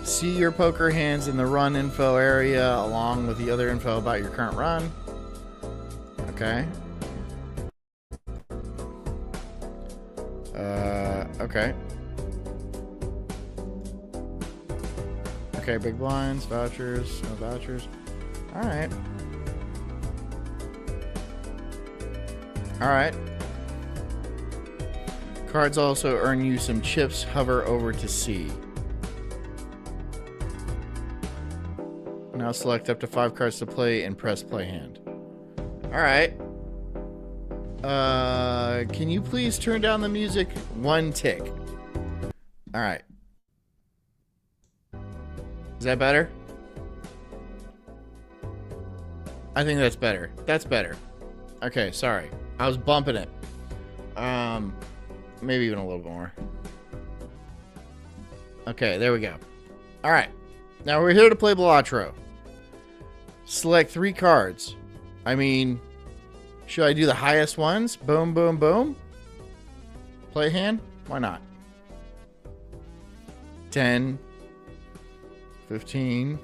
See your poker hands in the run info area along with the other info about your current run. Okay. Okay. Okay, big blinds, vouchers, no vouchers. Alright. Alright. Cards also earn you some chips. Hover over to see. Now select up to 5 cards to play and press play hand. Alright. Can you please turn down the music 1 tick? Alright. Is that better? I think that's better. That's better. Okay, sorry. I was bumping it. Maybe even a little bit more. Okay, there we go. Alright. Now we're here to play Balatro. Select 3 cards. I mean, should I do the highest ones? Boom, boom, boom. Play hand? Why not? 10. 15.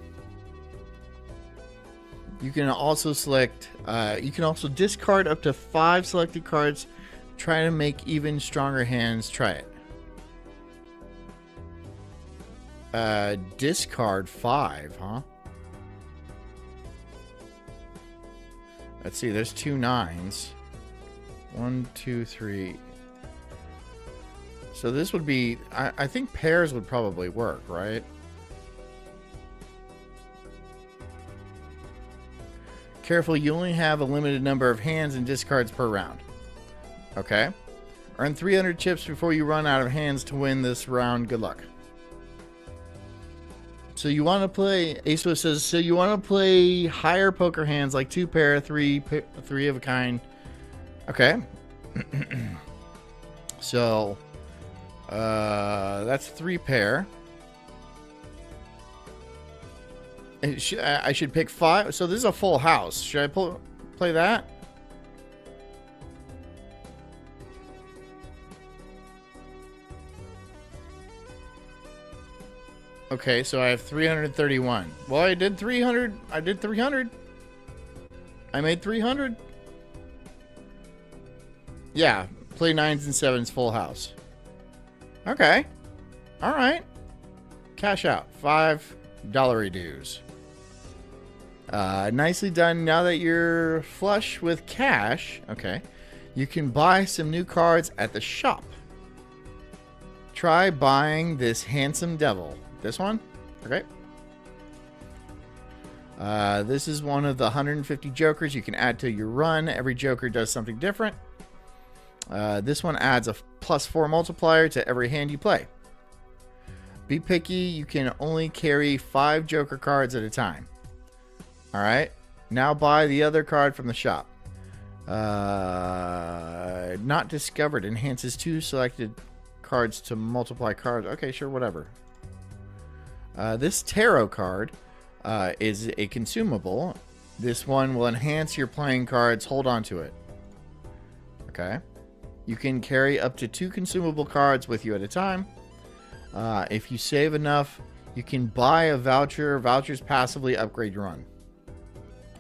You can also select, you can also discard up to 5 selected cards. Try to make even stronger hands. Try it. Discard 5, huh? Let's see, there's 2 9s. 1, 2, 3. So this would be, I think pairs would probably work, right? Careful, you only have a limited number of hands and discards per round. Okay. Earn 300 chips before you run out of hands to win this round. Good luck. So you want to play, ASO says, so you want to play higher poker hands like 2 pair, 3 of a kind. Okay. So, that's 3 pair. I should pick 5. So this is a full house. Should I play that? Okay, so I have 331. Well, I did 300. I did 300. I made 300. Yeah, play 9s and 7s full house. Okay. All right. Cash out. $5 dues. Nicely done. Now that you're flush with cash, okay, you can buy some new cards at the shop. Try buying this handsome devil. This one? Okay. This is one of the 150 jokers you can add to your run. Every joker does something different. This one adds a +4 multiplier to every hand you play. Be picky. You can only carry 5 joker cards at a time. Alright. Now buy the other card from the shop. Not discovered. Enhances 2 selected cards to multiply cards. Okay, sure, whatever. This tarot card is a consumable. This one will enhance your playing cards. Hold on to it. Okay. You can carry up to 2 consumable cards with you at a time. If you save enough, you can buy a voucher. Vouchers passively upgrade your run.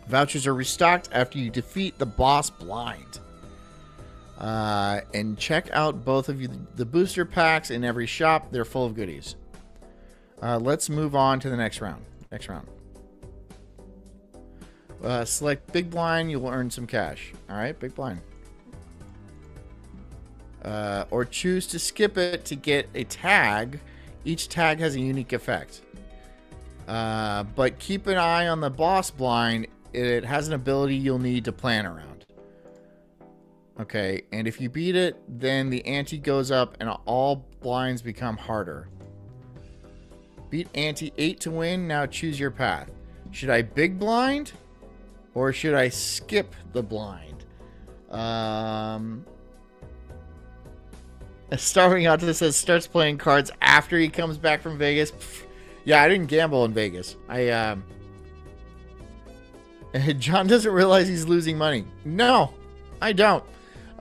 Vouchers are restocked after you defeat the boss blind. And check out both of the booster packs in every shop. They're full of goodies. Let's move on to the next round. Select big blind. You will earn some cash. All right, big blind. Or choose to skip it to get a tag. Each tag has a unique effect. But keep an eye on the boss blind. It has an ability you'll need to plan around. Okay, and if you beat it, then the ante goes up and all blinds become harder. Beat ante 8 to win. Now choose your path. Should I big blind? Or should I skip the blind? Starving Octopus says starts playing cards after he comes back from Vegas. Pff, yeah, I didn't gamble in Vegas. John doesn't realize he's losing money. No, I don't.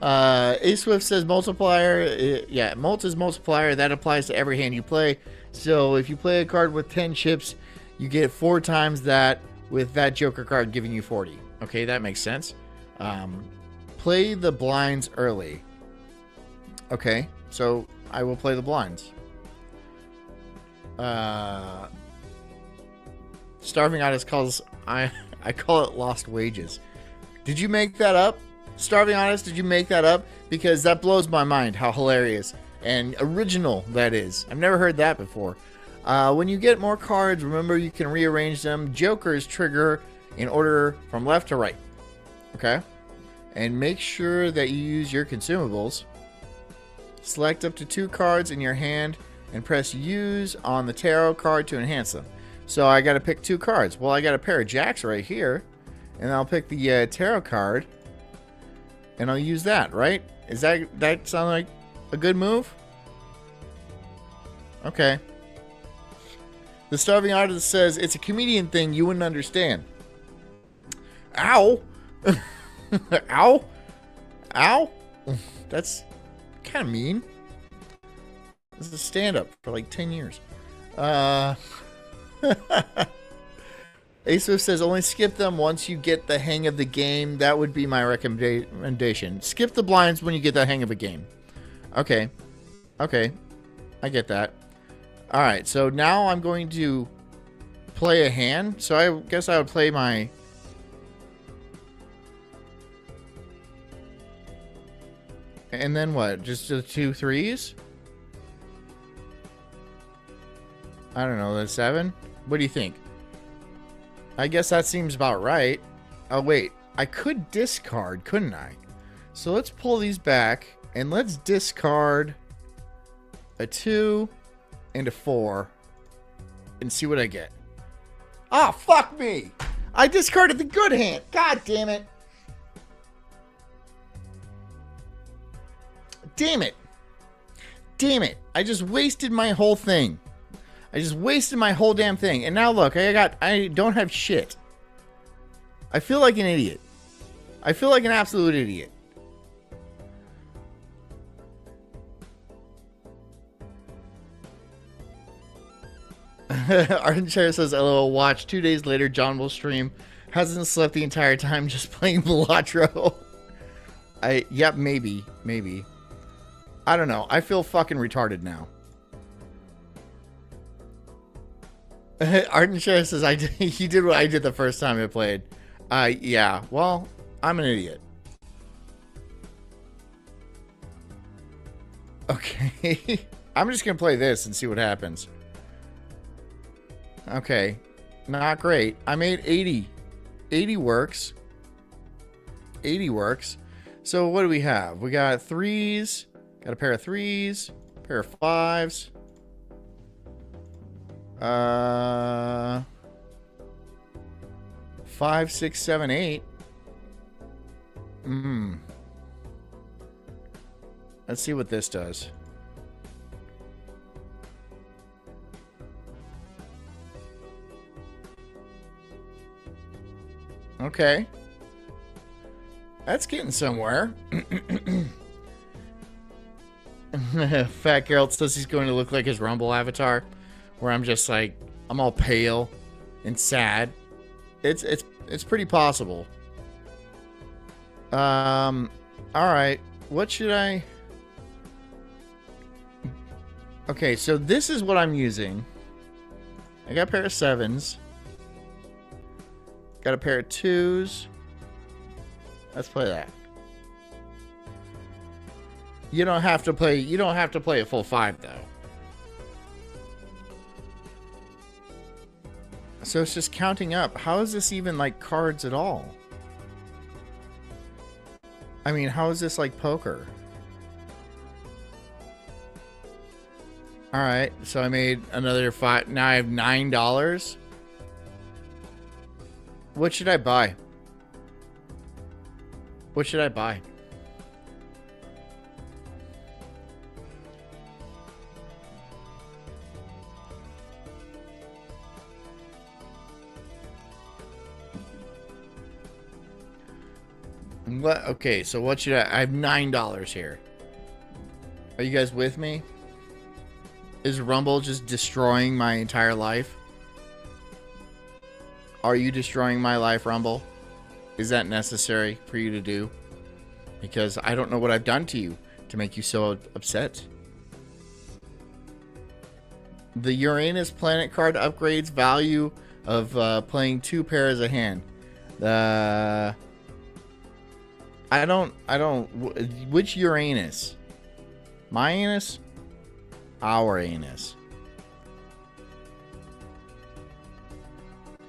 A Swift says multiplier. Yeah, Mult is multiplier. That applies to every hand you play. So if you play a card with 10 chips, you get 4 times that with that Joker card giving you 40. Okay, that makes sense. Play the blinds early. Okay, so I will play the blinds. Starving Artist calls... I call it lost wages. Did you make that up? Starving Honest, did you make that up? Because that blows my mind how hilarious and original that is. I've never heard that before. When you get more cards, remember you can rearrange them. Jokers trigger in order from left to right. Okay? And make sure that you use your consumables. Select up to 2 cards in your hand and press use on the tarot card to enhance them. So I got to pick 2 cards. Well, I got a pair of jacks right here. And I'll pick the tarot card. And I'll use that, right? Is that sound like a good move? Okay. The Starving Artist says it's a comedian thing you wouldn't understand. Ow! Ow! Ow! That's kind of mean. This is a stand-up for like 10 years. Asus says only skip them once you get the hang of the game. That would be my recommendation. Skip the blinds when you get the hang of a game. Okay. Okay. I get that. Alright, so now I'm going to play a hand. So I guess I would play my... And then what? Just the 2 3s? I don't know, the 7? What do you think? I guess that seems about right. Oh, wait. I could discard, couldn't I? So let's pull these back, and let's discard a 2 and a 4 and see what I get. Ah, fuck me! I discarded the good hand. God damn it. Damn it. Damn it. I just wasted my whole thing. I just wasted my whole damn thing. And now look, I don't have shit. I feel like an idiot. I feel like an absolute idiot. Arden Chair says, LOL, watch. 2 days later, John will stream. Hasn't slept the entire time just playing Balatro. Yep, maybe. Maybe. I don't know. I feel fucking retarded now. Arden Chair says, he did what I did the first time I played. Yeah. Well, I'm an idiot. Okay. I'm just going to play this and see what happens. Okay. Not great. I made 80. 80 works. 80 works. So what do we have? We got 3s. Got a pair of 3s. Pair of 5s. 5, 6, 7, 8. Let's see what this does. Okay. That's getting somewhere. Fat Geralt says he's going to look like his Rumble avatar, where I'm just like, I'm all pale and sad. It's pretty possible. All right. What should I... Okay, so this is what I'm using. I got a pair of 7s. Got a pair of 2s. Let's play that. You don't have to play a full 5 though. So it's just counting up. How is this even like cards at all? I mean, how is this like poker? All right, so I made another 5. Now I have $9. What should I buy? What should I buy? What? Okay, so what should I have $9 here. Are you guys with me? Is Rumble just destroying my entire life? Are you destroying my life, Rumble? Is that necessary for you to do? Because I don't know what I've done to you to make you so upset. The Uranus planet card upgrades value of playing 2 pairs of hand. Which Uranus? My anus? Our anus.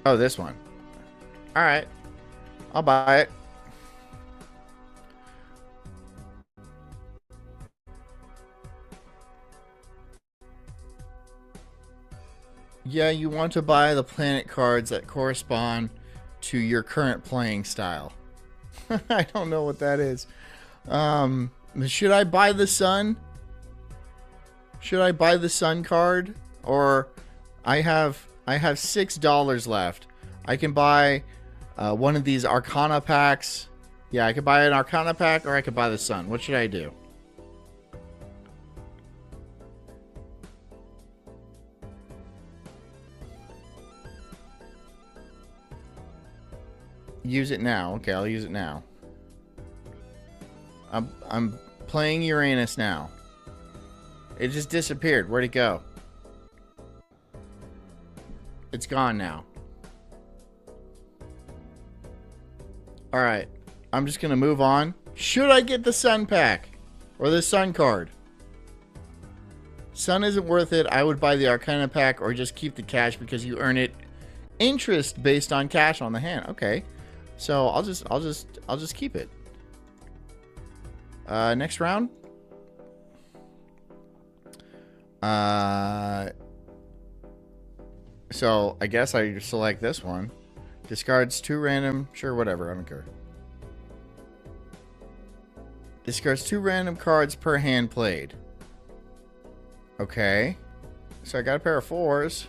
Oh, this one. Alright. I'll buy it. Yeah, you want to buy the planet cards that correspond to your current playing style. I don't know what that is. Should I buy the sun? Should I buy the sun card? Or I have $6 left. I can buy one of these Arcana packs. Yeah, I could buy an Arcana pack, or I could buy the sun. What should I do? Use it now. Okay, I'll use it now. I'm playing Uranus now. It just disappeared. Where'd it go? It's gone now. Alright. I'm just gonna move on. Should I get the sun pack? Or the sun card? Sun isn't worth it. I would buy the Arcana pack or just keep the cash because you earn it interest based on cash on the hand. Okay. So I'll just keep it. Next round. So I guess I select this one. Discards 2 random. Sure, whatever. I don't care. Discards 2 random cards per hand played. Okay. So I got a pair of 4s.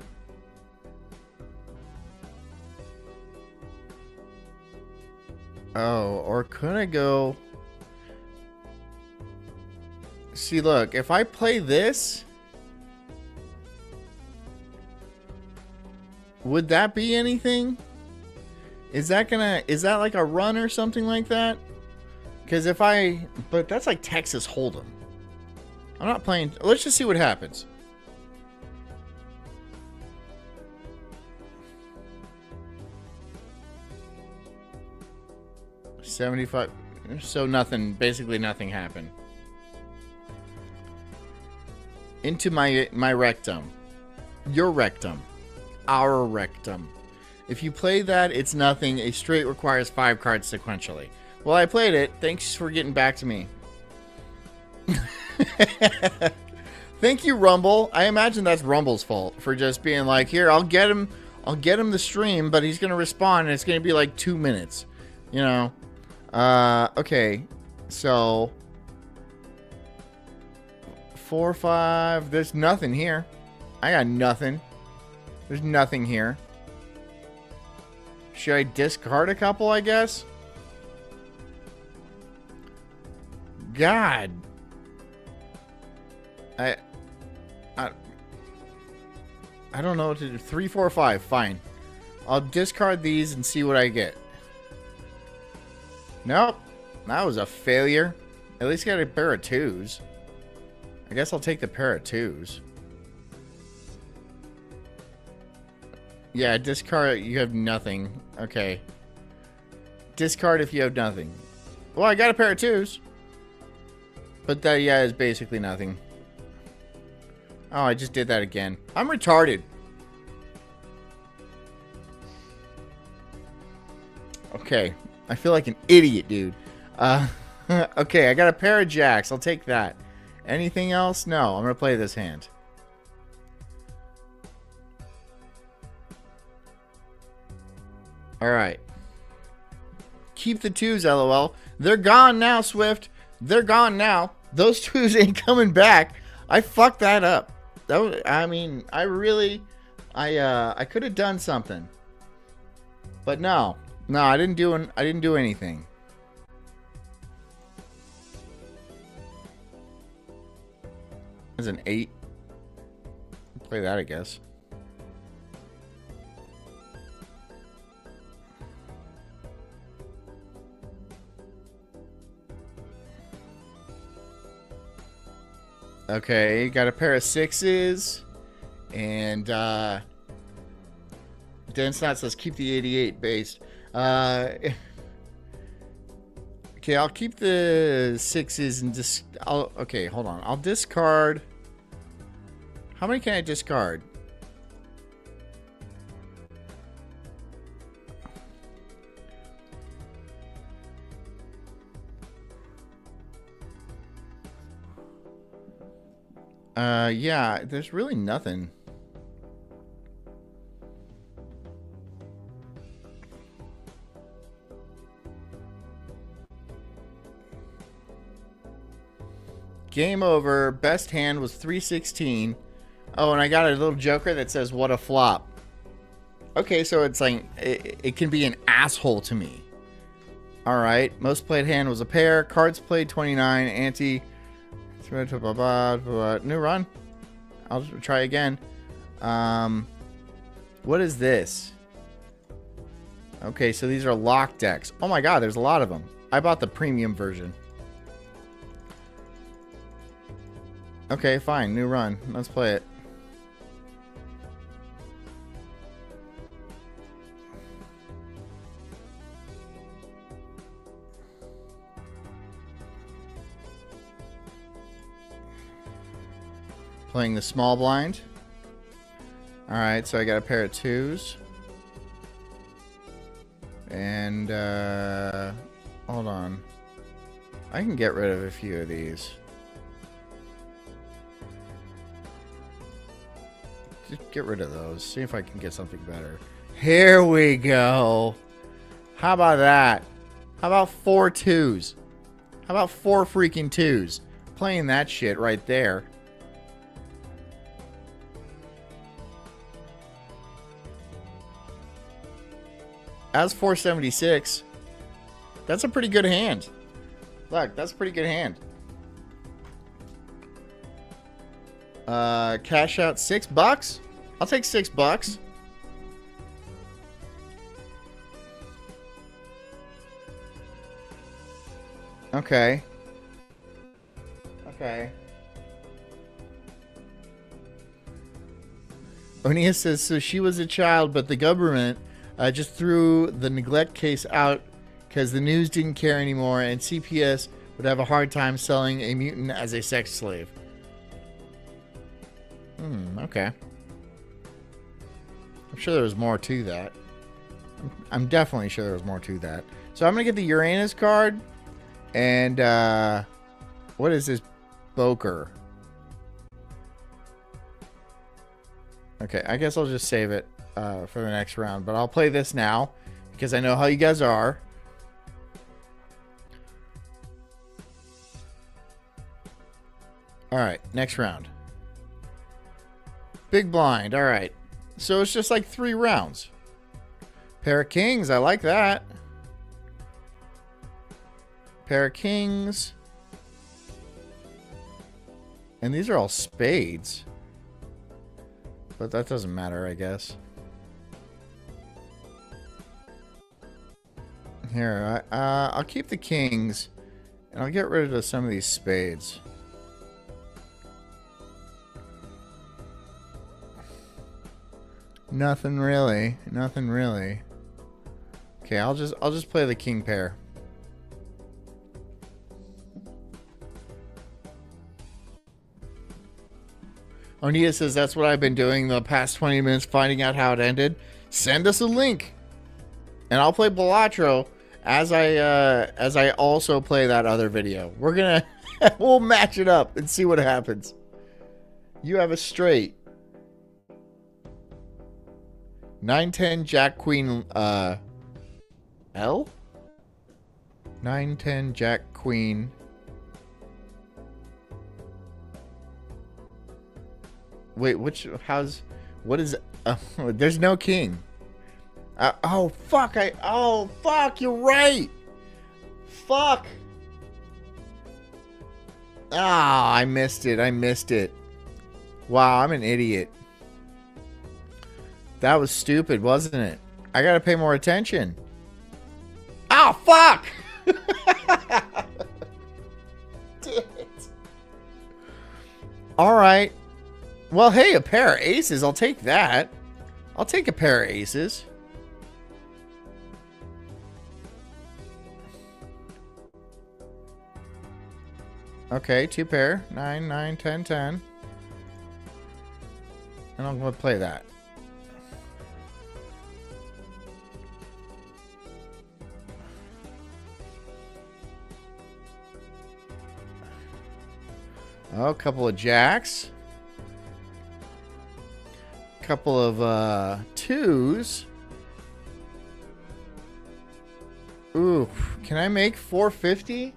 Oh, or could I go... See, look, if I play this... Would that be anything? Is that like a run or something like that? Because if I... But that's like Texas Hold'em. I'm not playing... Let's just see what happens. $75. So nothing, basically nothing happened. Into my rectum. Your rectum. Our rectum. If you play that, it's nothing. A straight requires 5 cards sequentially. Well, I played it. Thanks for getting back to me. Thank you, Rumble. I imagine that's Rumble's fault for just being like, here, I'll get him the stream, but he's gonna respond and it's gonna be like 2 minutes. You know. Okay. So 4, 5. There's nothing here. I got nothing. There's nothing here. Should I discard a couple, I guess? God. I don't know what to do. 3, 4, 5. Fine. I'll discard these and see what I get. Nope. That was a failure. At least got a pair of 2s. I guess I'll take the pair of 2s. Yeah, discard. You have nothing. Okay. Discard if you have nothing. Well, I got a pair of 2s. But that, yeah, is basically nothing. Oh, I just did that again. I'm retarded. Okay. I feel like an idiot, dude. Okay, I got a pair of jacks. I'll take that. Anything else? No, I'm going to play this hand. Alright. Keep the 2s, LOL. They're gone now, Swift. They're gone now. Those 2s ain't coming back. I fucked that up. That was, I mean, I really... I could have done something. But no. No, I didn't do anything. As an 8. Play that, I guess. Okay, got a pair of 6s. And, Dense Not says keep the 88 based. Okay, I'll keep the 6s and just... okay, hold on. I'll discard... How many can I discard? Yeah, there's really nothing. Game over. Best hand was 316. Oh, and I got a little joker that says, what a flop. Okay, so it's like, it can be an asshole to me. Alright, most played hand was a pair. Cards played 29. Ante. New run. I'll try again. What is this? Okay, so these are lock decks. Oh my god, there's a lot of them. I bought the premium version. Okay, fine. New run. Let's play it. Playing the small blind. Alright, so I got a pair of 2s. And, hold on. I can get rid of a few of these. Just get rid of those. See if I can get something better. Here we go. How about that? How about 4 2s? How about 4 freaking 2s? Playing that shit right there. As 476. That's a pretty good hand. Look, that's a pretty good hand. Cash out $6. I'll take $6. Okay. Okay. Onia says, so she was a child, but the government just threw the neglect case out because the news didn't care anymore, and CPS would have a hard time selling a mutant as a sex slave. Okay. I'm sure there was more to that. I'm definitely sure there was more to that. So I'm going to get the Uranus card. And, what is this? Boker. Okay, I guess I'll just save it for the next round. But I'll play this now because I know how you guys are. Alright, next round. Big blind. Alright. So it's just like 3 rounds. Pair of kings. I like that. Pair of kings. And these are all spades. But that doesn't matter, I guess. Here, I'll keep the kings. And I'll get rid of some of these spades. Nothing really. Nothing really. Okay, I'll just play the king pair. Onia says that's what I've been doing the past 20 minutes, finding out how it ended. Send us a link, and I'll play Balatro as I also play that other video. We're gonna we'll match it up and see what happens. You have a straight. 9-10 Jack Queen L? 9-10 Jack Queen. Wait, what is, there's no king. Oh, fuck, you're right. Fuck. Ah, I missed it. Wow, I'm an idiot. That was stupid, wasn't it? I gotta pay more attention. Oh, fuck! Damn it. Alright. Well, hey, a pair of aces. I'll take that. I'll take a pair of aces. Okay, 2 pair. 9, 9, 10, 10. And I'm going to play that. Oh, a couple of jacks. Couple of twos. Ooh, can I make 450?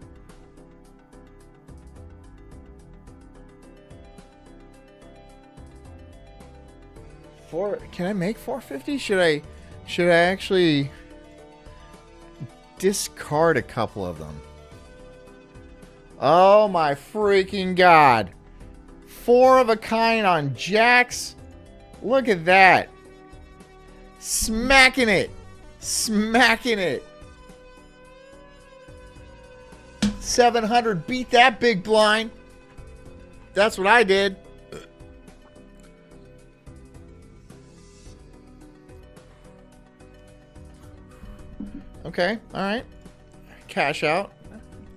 Can I make 450? Should I actually discard a couple of them? Oh my freaking god. 4 of a kind on jacks. Look at that. Smacking it. Smacking it. 700. Beat that big blind. That's what I did. Okay. All right. Cash out.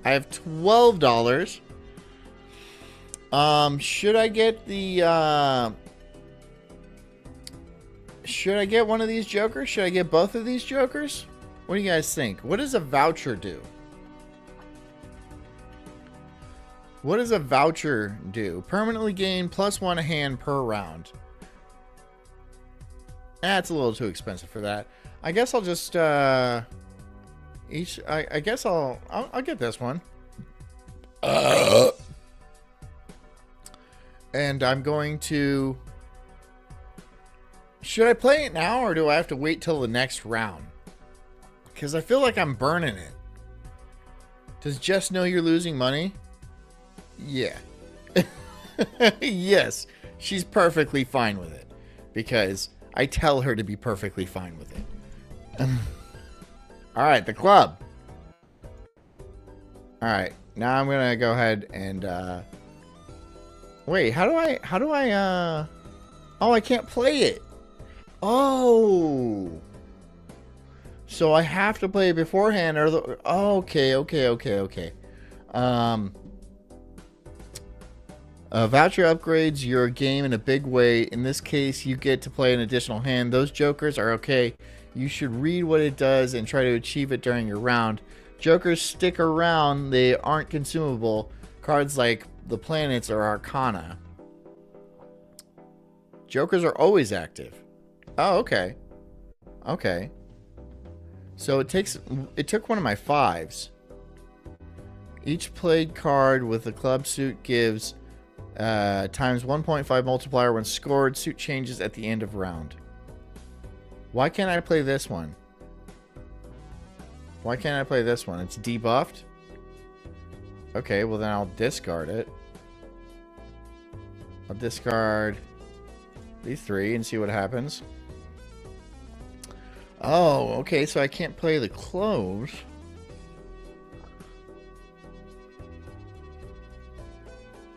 I have $12. Should I get the should I get one of these jokers? Should I get both of these jokers? What do you guys think? What does a voucher do? What does a voucher do? Permanently gain +1 hand per round. That's a little too expensive for that. I guess I'll just I guess I'll get this one. And I'm going to... Should I play it now, or do I have to wait till the next round? Because I feel like I'm burning it. Does Jess know you're losing money? Yeah. Yes. She's perfectly fine with it. Because I tell her to be perfectly fine with it. Alright, the club. Alright, now I'm gonna go ahead and wait, how do I oh, I can't play it. Oh, so I have to play it beforehand, or the... Oh, okay. Voucher upgrades your game in a big way. In this case, you get to play an additional hand. Those jokers are okay. You should read what it does and try to achieve it during your round. Jokers stick around. They aren't consumable. Cards like the planets or arcana. Jokers are always active. Oh, okay. Okay. So it took one of my 5s. Each played card with a club suit gives times 1.5 multiplier when scored. Suit changes at the end of round. Why can't I play this one? Why can't I play this one? It's debuffed? Okay, well then I'll discard it. I'll discard these 3 and see what happens. Oh, okay, so I can't play the cloves.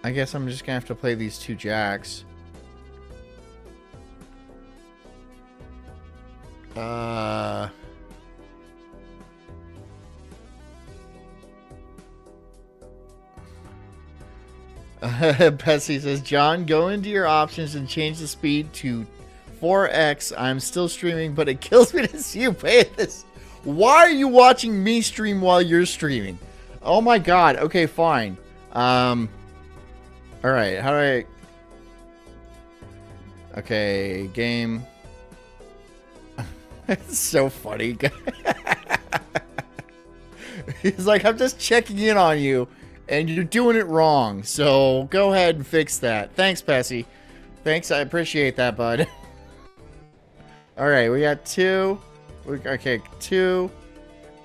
I guess I'm just gonna have to play these 2 jacks. Bessie says, John, go into your options and change the speed to 4x. I'm still streaming, but it kills me to see you play this. Why are you watching me stream while you're streaming? Oh my god. Okay, fine. Alright, how do I... Okay, game. It's so funny. He's like, I'm just checking in on you, and you're doing it wrong. So go ahead and fix that. Thanks, Pessy. Thanks, I appreciate that, bud. All right, we got 2. Okay, 2,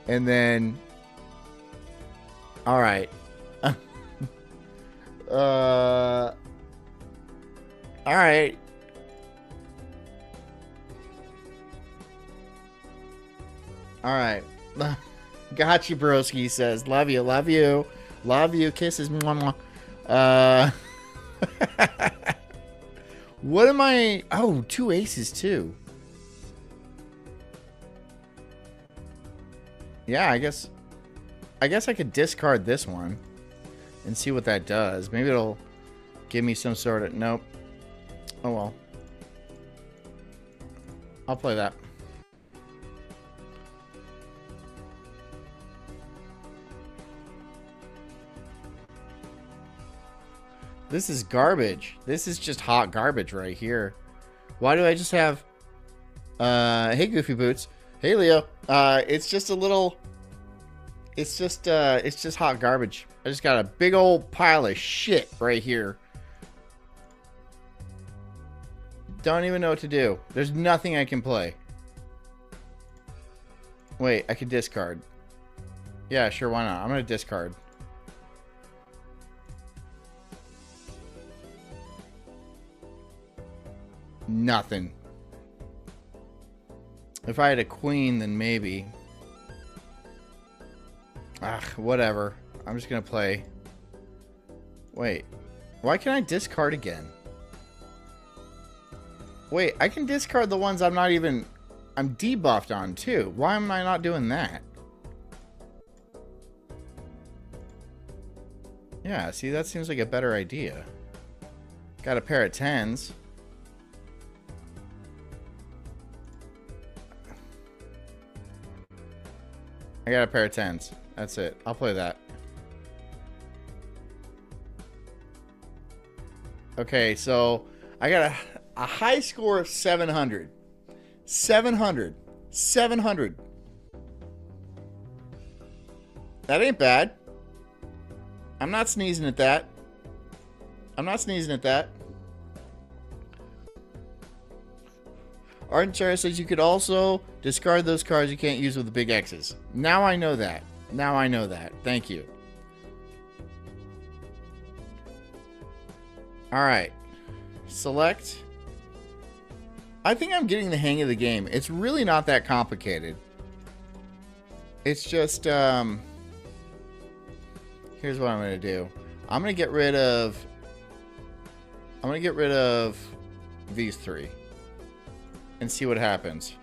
and then. All right. All right. All right. Gotcha, broski says. Love you. Love you. Love you. Kisses. Mwah, mwah. What am I? Oh, 2 aces too. Yeah, I guess I could discard this one and see what that does. Maybe it'll give me some sort of... Nope. Oh, well. I'll play that. This is garbage. This is just hot garbage right here. Why do I just have... hey, Goofy Boots. Hey, Leo. It's just a little... It's just hot garbage. I just got a big old pile of shit right here. Don't even know what to do. There's nothing I can play. Wait, I can discard. Yeah, sure, why not? I'm gonna discard. Nothing. If I had a queen, then maybe. Ah, whatever. I'm just gonna play. Wait. Why can't I discard again? Wait, I can discard the ones I'm not even... I'm debuffed on, too. Why am I not doing that? Yeah, see, that seems like a better idea. Got a pair of 10s. I got a pair of 10s. That's it. I'll play that. Okay, so I got a high score of 700. 700. 700. That ain't bad. I'm not sneezing at that. I'm not sneezing at that. Ardenchar says you could also discard those cards you can't use with the big X's. Now I know that. Now I know that. Thank you. Alright. Select. I think I'm getting the hang of the game. It's really not that complicated. It's just, here's what I'm going to do. I'm going to get rid of these three and see what happens.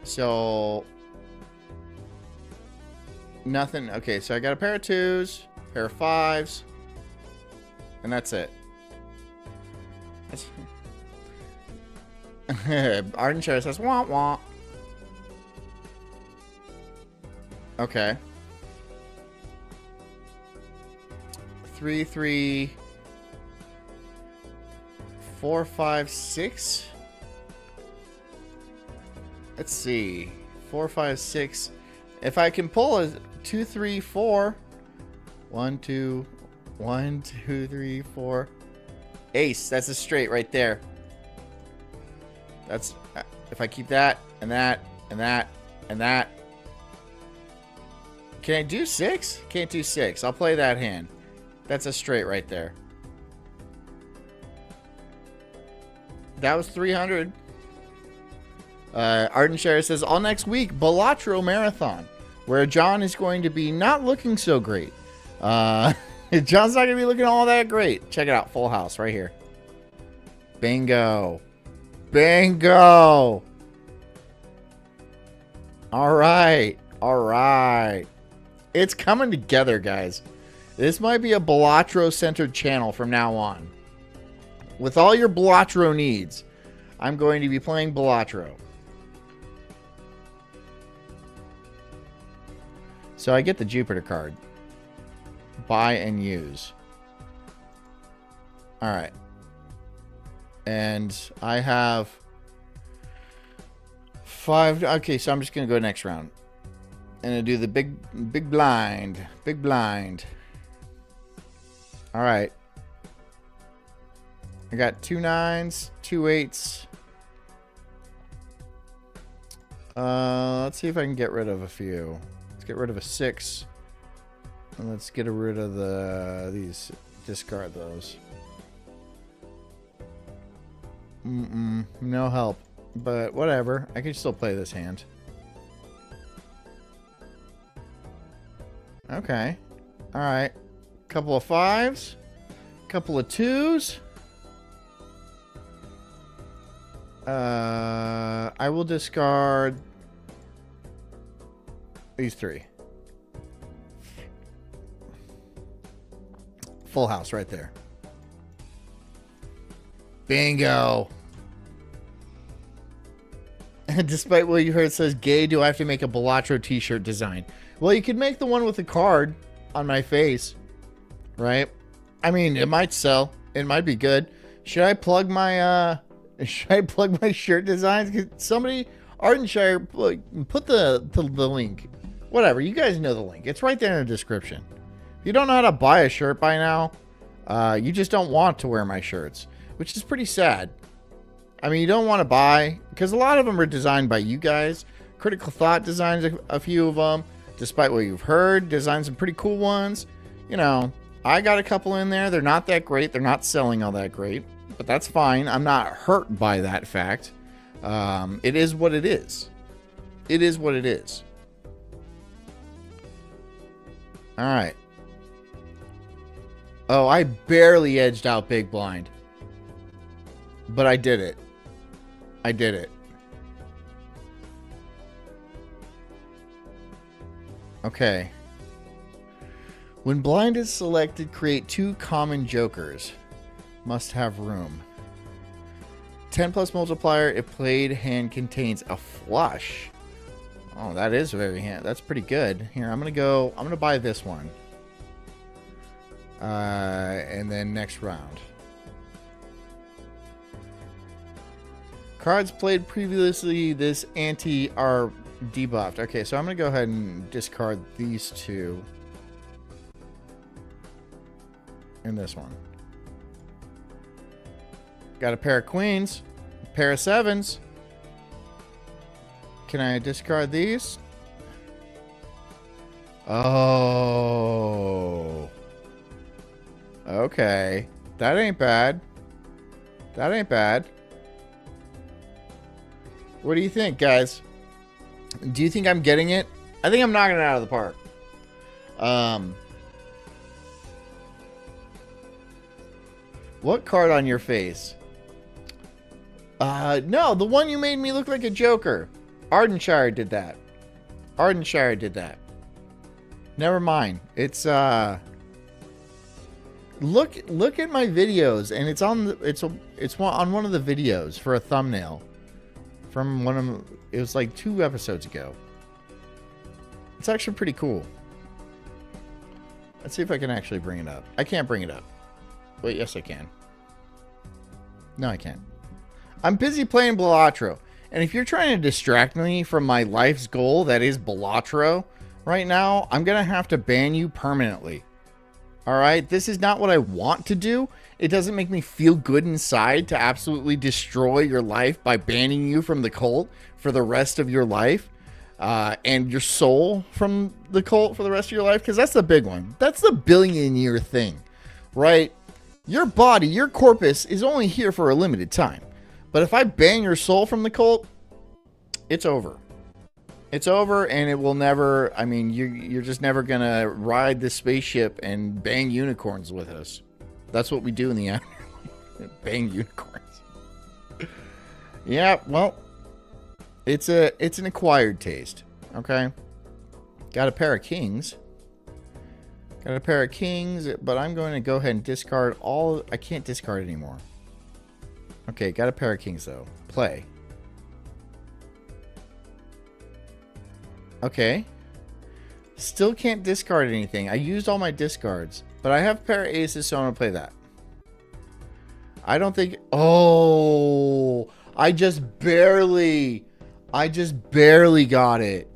So, nothing. Okay, so I got a pair of 2s, pair of 5s, and that's it. Ardenchar says, wah wah. Okay. 3, 3, 4, 5, 6. Let's see. 4, 5, 6. If I can pull a 2, 3, 4. 1, 2, 1, 2, 3, 4. Ace. That's a straight right there. That's if I keep that and that and that and that. Can I do 6? Can't do 6. I'll play that hand. That's a straight right there. That was 300. Ardenshire says, all next week, Balatro Marathon, where John is going to be not looking so great. John's not going to be looking all that great. Check it out. Full house right here. Bingo. Bingo. All right. All right. It's coming together, guys. This might be a Balatro-centered channel from now on. With all your Balatro needs, I'm going to be playing Balatro. So I get the Jupiter card. Buy and use. Alright. And I have 5. Okay, so I'm just going to go next round. And I do the big blind. Big blind. Alright. I got 2 9s, 2 8s. Let's see if I can get rid of a few. Let's get rid of a 6. And let's get rid of these. Discard those. No help. But whatever. I can still play this hand. Okay. Alright. Couple of 5s. Couple of 2s. I will discard these 3. Full house right there. Bingo. Despite what you heard, it says, gay, do I have to make a Balatro t-shirt design? Well, you could make the one with the card on my face, right? I mean, it might sell. It might be good. Should I plug my shirt designs? Cause somebody, Ardenshire, put the link. Whatever, you guys know the link. It's right there in the description. If you don't know how to buy a shirt by now, you just don't want to wear my shirts, which is pretty sad. I mean, you don't want to buy, because a lot of them are designed by you guys. Critical Thought designs a few of them. Despite what you've heard, designed some pretty cool ones. You know, I got a couple in there. They're not that great. They're not selling all that great. But that's fine. I'm not hurt by that fact. It is what it is. It is what it is. All right. Oh, I barely edged out Big Blind. But I did it. I did it. Okay. When blind is selected, create 2 common jokers. Must have room. 10 plus multiplier if played hand contains a flush. Oh, that is very hand. That's pretty good. Here, I'm gonna buy this one. And then next round. Cards played previously this ante are debuffed. Okay, so I'm going to go ahead and discard these 2. And this one. Got a pair of queens. A pair of 7s. Can I discard these? Oh. Okay. That ain't bad. That ain't bad. What do you think, guys? Do you think I'm getting it? I think I'm knocking it out of the park. What card on your face? No, the one you made me look like a Joker. Ardenshire did that. Ardenshire did that. Never mind. It's look at my videos, and it's on on one of the videos for a thumbnail. From one of them, it was like 2 episodes ago. It's actually pretty cool. Let's see if I can actually bring it up. I can't bring it up. Wait, yes I can. No, I can't. I'm busy playing Balatro. And if you're trying to distract me from my life's goal, that is Balatro, right now, I'm going to have to ban you permanently. Alright? This is not what I want to do. It doesn't make me feel good inside to absolutely destroy your life by banning you from the cult for the rest of your life. And your soul from the cult for the rest of your life. Because that's the big one. That's the billion-year thing. Right? Your body, your corpus is only here for a limited time. But if I ban your soul from the cult, it's over. It's over, and it will never... I mean, you're just never going to ride this spaceship and bang unicorns with us. That's what we do in the afterlife. Bang unicorns. Yeah, well, it's an acquired taste. Okay? Got a pair of kings. Got a pair of kings, but I'm going to go ahead and discard all... I can't discard anymore. Okay, got a pair of kings, though. Play. Okay. Still can't discard anything. I used all my discards. But I have a pair of aces, so I'm going to play that. I don't think... Oh! I just barely got it.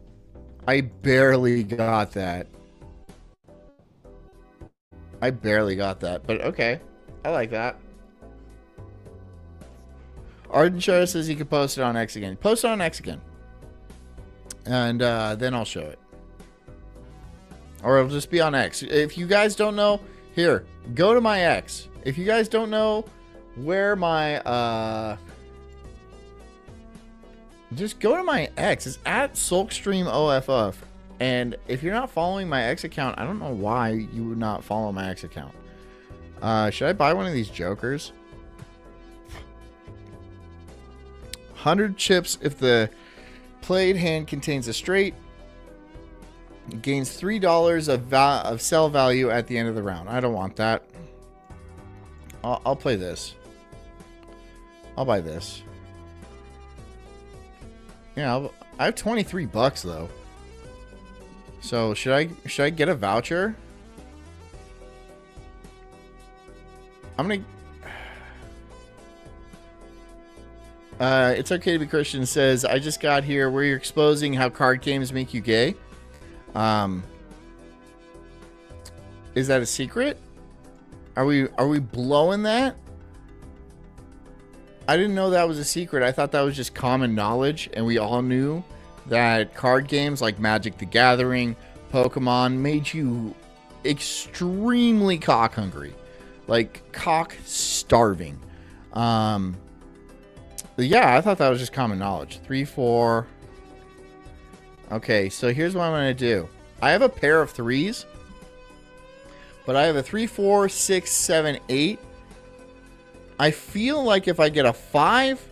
I barely got that. I barely got that. But okay. I like that. Ardenshire says he could post it on X again. Post it on X again. And then I'll show it. Or it'll just be on X. If you guys don't know, here, go to my X. If you guys don't know where my Just go to my X. It's at SulkStreamOFF. And if you're not following my X account, I don't know why you would not follow my X account. Should I buy one of these jokers? 100 chips if the played hand contains a straight. It gains $3 of sell value at the end of the round. I don't want that. I'll play this. I'll buy this. Yeah, I have 23 bucks though. So should I get a voucher? I'm gonna. It's okay to be Christian says, I just got here where you're exposing how card games make you gay. Is that a secret? Are we blowing that? I didn't know that was a secret. I thought that was just common knowledge, and we all knew that card games like Magic the Gathering, Pokemon made you extremely cock hungry. Like cock starving. Yeah, I thought that was just common knowledge. 3, 4. Okay, so here's what I'm going to do. I have a pair of 3s. But I have a 3, 4, 6, 7, 8. I feel like if I get a 5.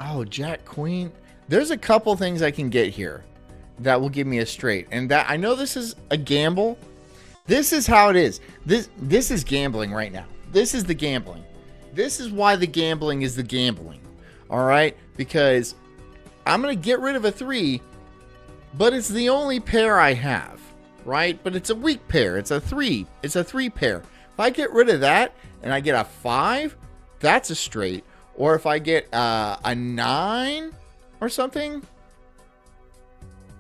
Oh, Jack, Queen. There's a couple things I can get here that will give me a straight. And that I know this is a gamble. This is how it is. This is gambling right now. This is the gambling. This is why the gambling is the gambling. All right? Because I'm going to get rid of a 3, but it's the only pair I have, right? But it's a weak pair. It's a 3. It's a 3 pair. If I get rid of that and I get a 5, that's a straight. Or if I get a 9 or something,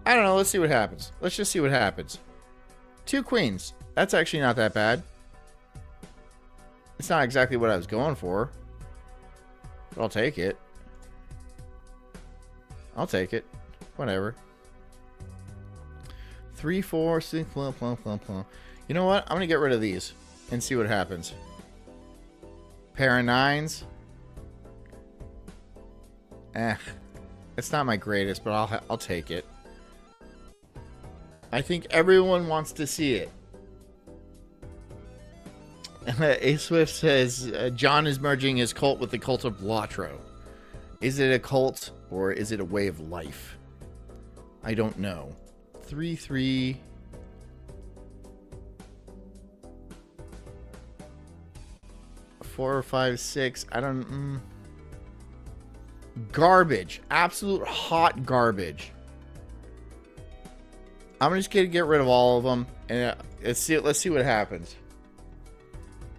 I don't know. Let's see what happens. Let's just see what happens. 2 queens. That's actually not that bad. It's not exactly what I was going for. But I'll take it. I'll take it. Whatever. 3, 4, 6, blah, blah, blah, blah. You know what? I'm going to get rid of these and see what happens. Pair of 9s. It's not my greatest, but I'll take it. I think everyone wants to see it. A Swift says, John is merging his cult with the cult of Balatro. Is it a cult or is it a way of life? I don't know. 3, 3. Four, 5, 6. I don't. Garbage. Absolute hot garbage. I'm just gonna get rid of all of them and let's see what happens.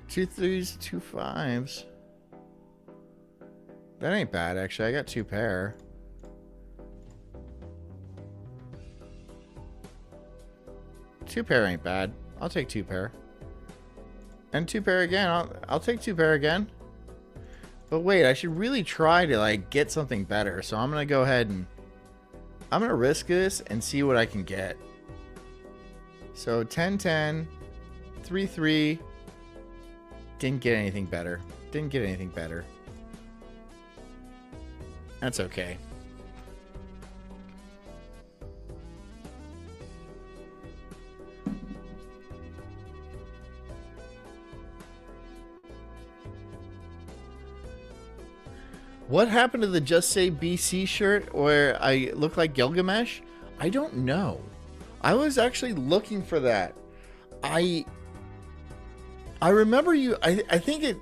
2 3s, 2 5s. That ain't bad, actually. I got 2 pair. Two pair ain't bad. I'll take 2 pair. And 2 pair again. I'll take 2 pair again. But wait, I should really try to like get something better. So I'm gonna go ahead and I'm gonna risk this and see what I can get. So 10 10, 3 3. Didn't get anything better. Didn't get anything better. That's okay. What happened to the Just Say BC shirt where I look like Gilgamesh? I don't know. I was actually looking for that. I remember you. I think it.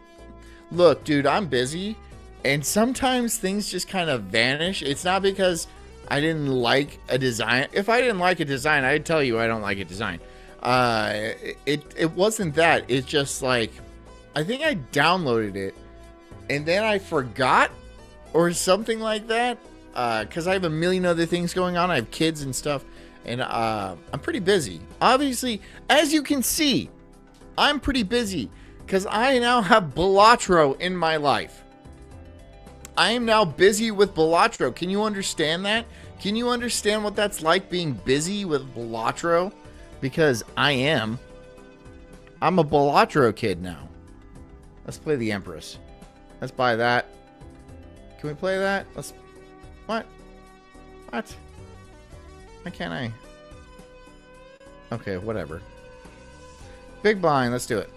Look, dude, I'm busy. And sometimes things just kind of vanish. It's not because I didn't like a design. If I didn't like a design, I'd tell you I don't like a design. It wasn't that. It's just like, I think I downloaded it. And then I forgot. Or something like that. Because I have a million other things going on. I have kids and stuff. And I'm pretty busy. Obviously, as you can see, I'm pretty busy. Because I now have Balatro in my life. I am now busy with Balatro. Can you understand that? Can you understand what that's like being busy with Balatro? Because I am. I'm a Balatro kid now. Let's play the Empress. Let's buy that. Can we play that? Let's... What? What? Why can't I? Okay, whatever. Big blind, let's do it.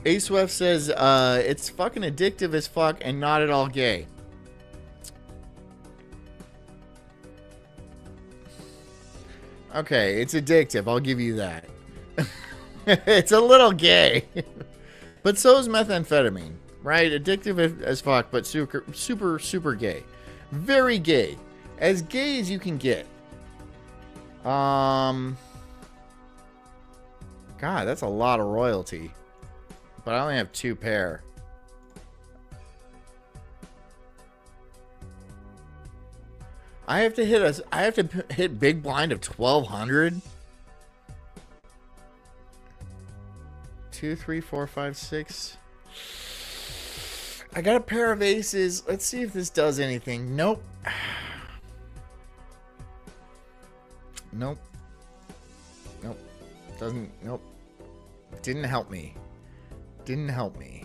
Acewef says, it's fucking addictive as fuck and not at all gay. Okay, it's addictive, I'll give you that. It's a little gay. But so is methamphetamine, right? Addictive as fuck, but super gay. Very gay. As gay as you can get. God, that's a lot of royalty. But I only have 2 pair. I have to hit big blind of 1200. 2, 3, 4, 5, 6. I got a pair of aces. Let's see if this does anything. Nope. Nope. Nope. Doesn't. Nope. Didn't help me. Didn't help me.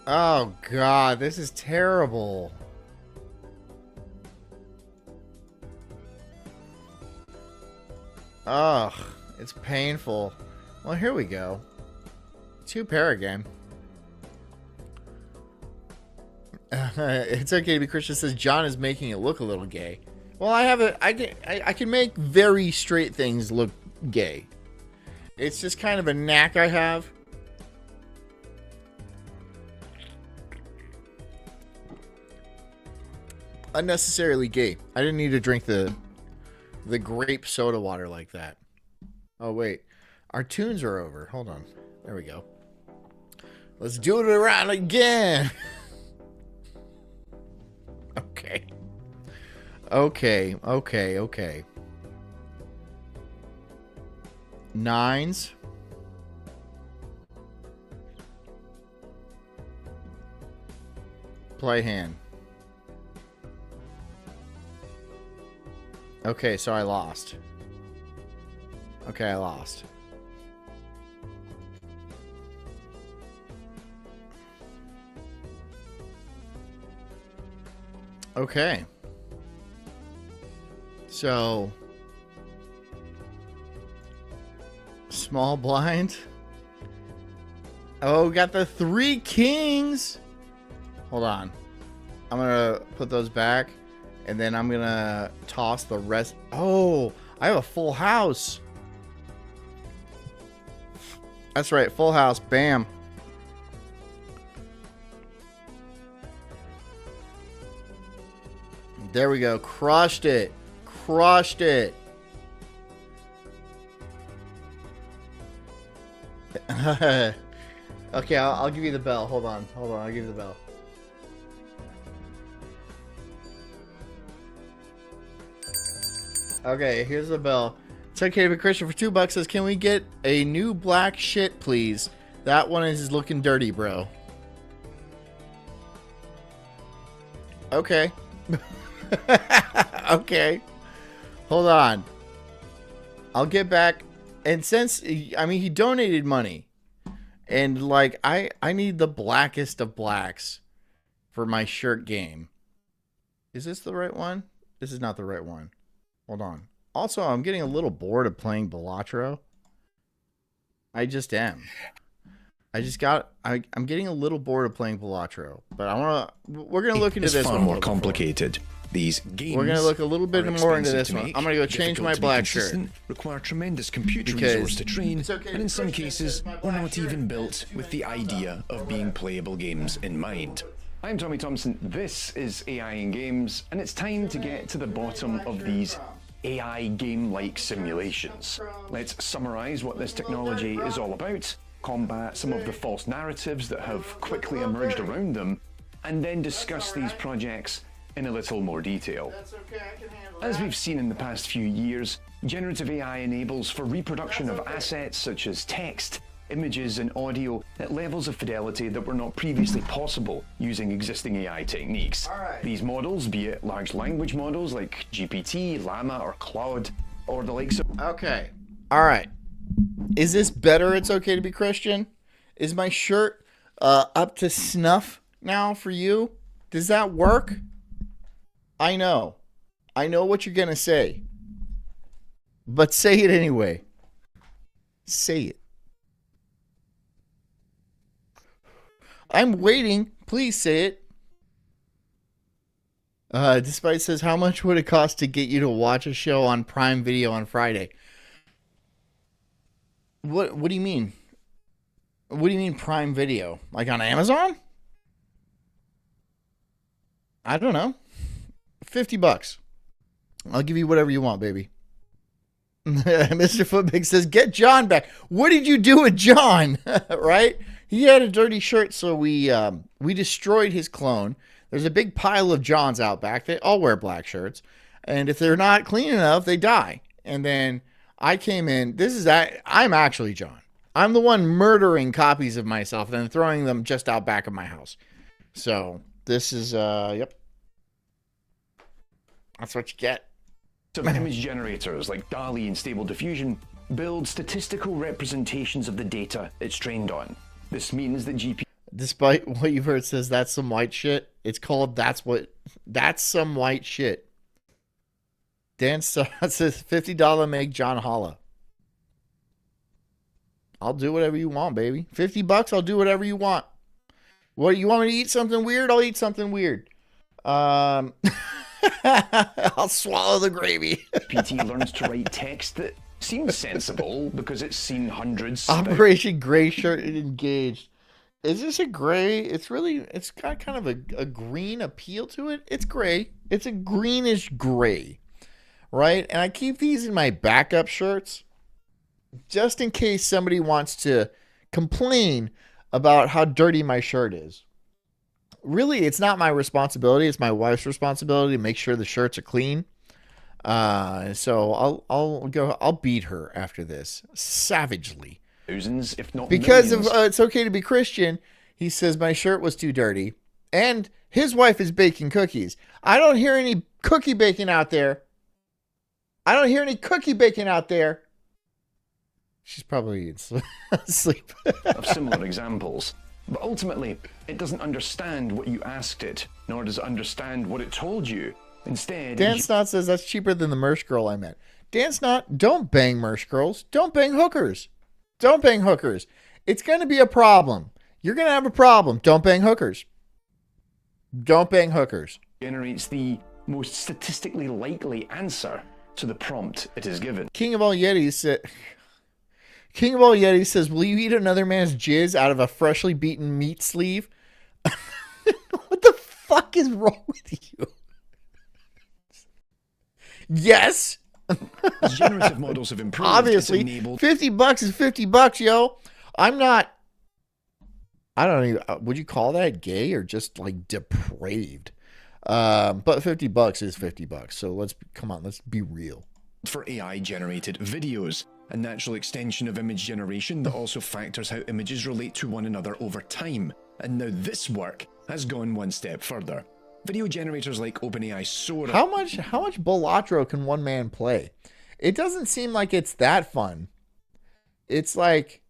Oh God, this is terrible. Ugh, it's painful. Well, here we go. 2 pair again. It's okay to be Christian. Says John is making it look a little gay. Well, I can make very straight things look gay. It's just kind of a knack I have. Unnecessarily gay. I didn't need to drink the grape soda water like that. Oh wait, our tunes are over. Hold on. There we go. Let's do it around again. Okay. Okay. 9s. Play hand. Okay, so I lost. Okay, I lost. Okay. So... small blind. Oh, got the 3 kings. Hold on. I'm gonna put those back. And then I'm gonna toss the rest. Oh, I have a full house. That's right, full house. Bam. There we go. Crushed it. Crushed it. Okay, I'll give you the bell. Hold on. I'll give you the bell. Okay, here's the bell. It's okay to be Christian for $2 says, can we get a new black shit, please? That one is looking dirty, bro. Okay. Okay. Hold on. I'll get back. And since, I mean, he donated money. And, like, I need the blackest of blacks for my shirt game. Is this the right one? This is not the right one. Hold on. Also, I'm getting a little bored of playing Balatro. I just am. I'm getting a little bored of playing Balatro. But we're going to look into this one. It's far more complicated. These games, we're going to look a little bit more into this one. I'm going to go change my black shirt. Require tremendous computer resource to train, and in some cases, are not even built with the idea of being playable games in mind. I'm Tommy Thompson, this is AI in Games, and it's time to get to the bottom of these AI game-like simulations. Let's summarize what this technology is all about, combat some of the false narratives that have quickly emerged around them, and then discuss these projects in a little more detail. As we've seen in the past few years, generative AI enables for reproduction of assets such as text, images and audio at levels of fidelity that were not previously possible using existing AI techniques. These models, be it large language models like GPT, Llama or Claude, or the likes of... Okay. Alright. Is this better? It's okay to be Christian. Is my shirt up to snuff now for you? Does that work? I know what you're gonna say, but say it anyway. Say it. I'm waiting. Please say it. Despite says, how much would it cost to get you to watch a show on Prime Video on Friday? What do you mean? What do you mean Prime Video? Like on Amazon? I don't know. $50. I'll give you whatever you want, baby. Mr. Footbig says, get John back. What did you do with John? Right? He had a dirty shirt, so we destroyed his clone. There's a big pile of Johns out back. They all wear black shirts. And if they're not clean enough, they die. And then I came in. I'm actually John. I'm the one murdering copies of myself and then throwing them just out back of my house. So this is, yep. That's what you get. Some image generators like DALL-E and Stable Diffusion build statistical representations of the data it's trained on. This means that GPU... Despite what you've heard says that's some white shit, it's called that's some white shit. Dan Stott says $50 make John holla. I'll do whatever you want, baby. $50, I'll do whatever you want. What, you want me to eat something weird? I'll eat something weird. I'll swallow the gravy. PT learns to write text that seems sensible because it's seen hundreds. Operation Gray Shirt engaged. Is this a gray? It's got kind of a green appeal to it. It's gray. It's a greenish gray, right? And I keep these in my backup shirts just in case somebody wants to complain about how dirty my shirt is. Really, it's not my responsibility. It's my wife's responsibility to make sure the shirts are clean. So I'll beat her after this savagely. Thousands, if not because millions. of it's okay to be Christian. He says my shirt was too dirty, and his wife is baking cookies. I don't hear any cookie baking out there. She's probably asleep. Of similar examples. But ultimately, it doesn't understand what you asked it, nor does it understand what it told you. Instead, Dan Snot says that's cheaper than the Mersh girl I met. Dan Snot, don't bang Mersh girls. Don't bang hookers. Don't bang hookers. It's going to be a problem. You're going to have a problem. Don't bang hookers. Don't bang hookers. Generates the most statistically likely answer to the prompt it is given. King of all Yetis says, will you eat another man's jizz out of a freshly beaten meat sleeve? What the fuck is wrong with you? Yes. As generative models have improved, obviously, $50 is $50, yo. I don't even, would you call that gay or just like depraved? But $50 is $50. So let's be real. For AI generated videos, a natural extension of image generation that also factors how images relate to one another over time. And now this work has gone one step further. Video generators like OpenAI Sora... How much Balatro can one man play? It doesn't seem like it's that fun. It's like,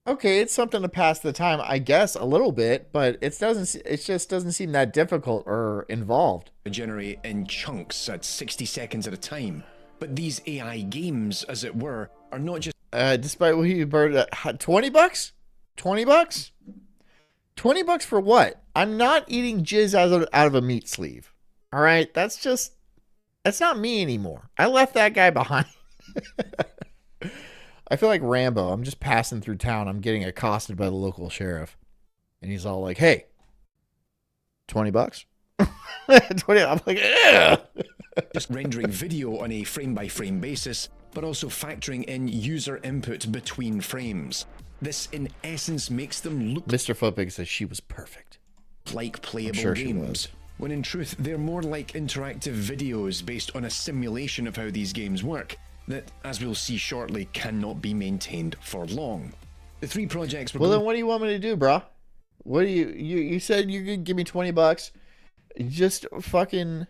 okay, it's something to pass the time, I guess, a little bit, but it just doesn't seem that difficult or involved. Generate in chunks at 60 seconds at a time. But these AI games, as it were, are not just... Despite what you burned at $20? $20? $20 for what? I'm not eating jizz out of a meat sleeve. All right? That's not me anymore. I left that guy behind. I feel like Rambo. I'm just passing through town. I'm getting accosted by the local sheriff. And he's all like, hey, $20? 20. I'm like, ugh. Just rendering video on a frame-by-frame basis, but also factoring in user input between frames. This, in essence, makes them look... Mr. Footbig says she was perfect. ...like playable games, when in truth, they're more like interactive videos based on a simulation of how these games work, that, as we'll see shortly, cannot be maintained for long. The three projects were... Well, then what do you want me to do, brah? What do you said you could give me $20. Just fucking...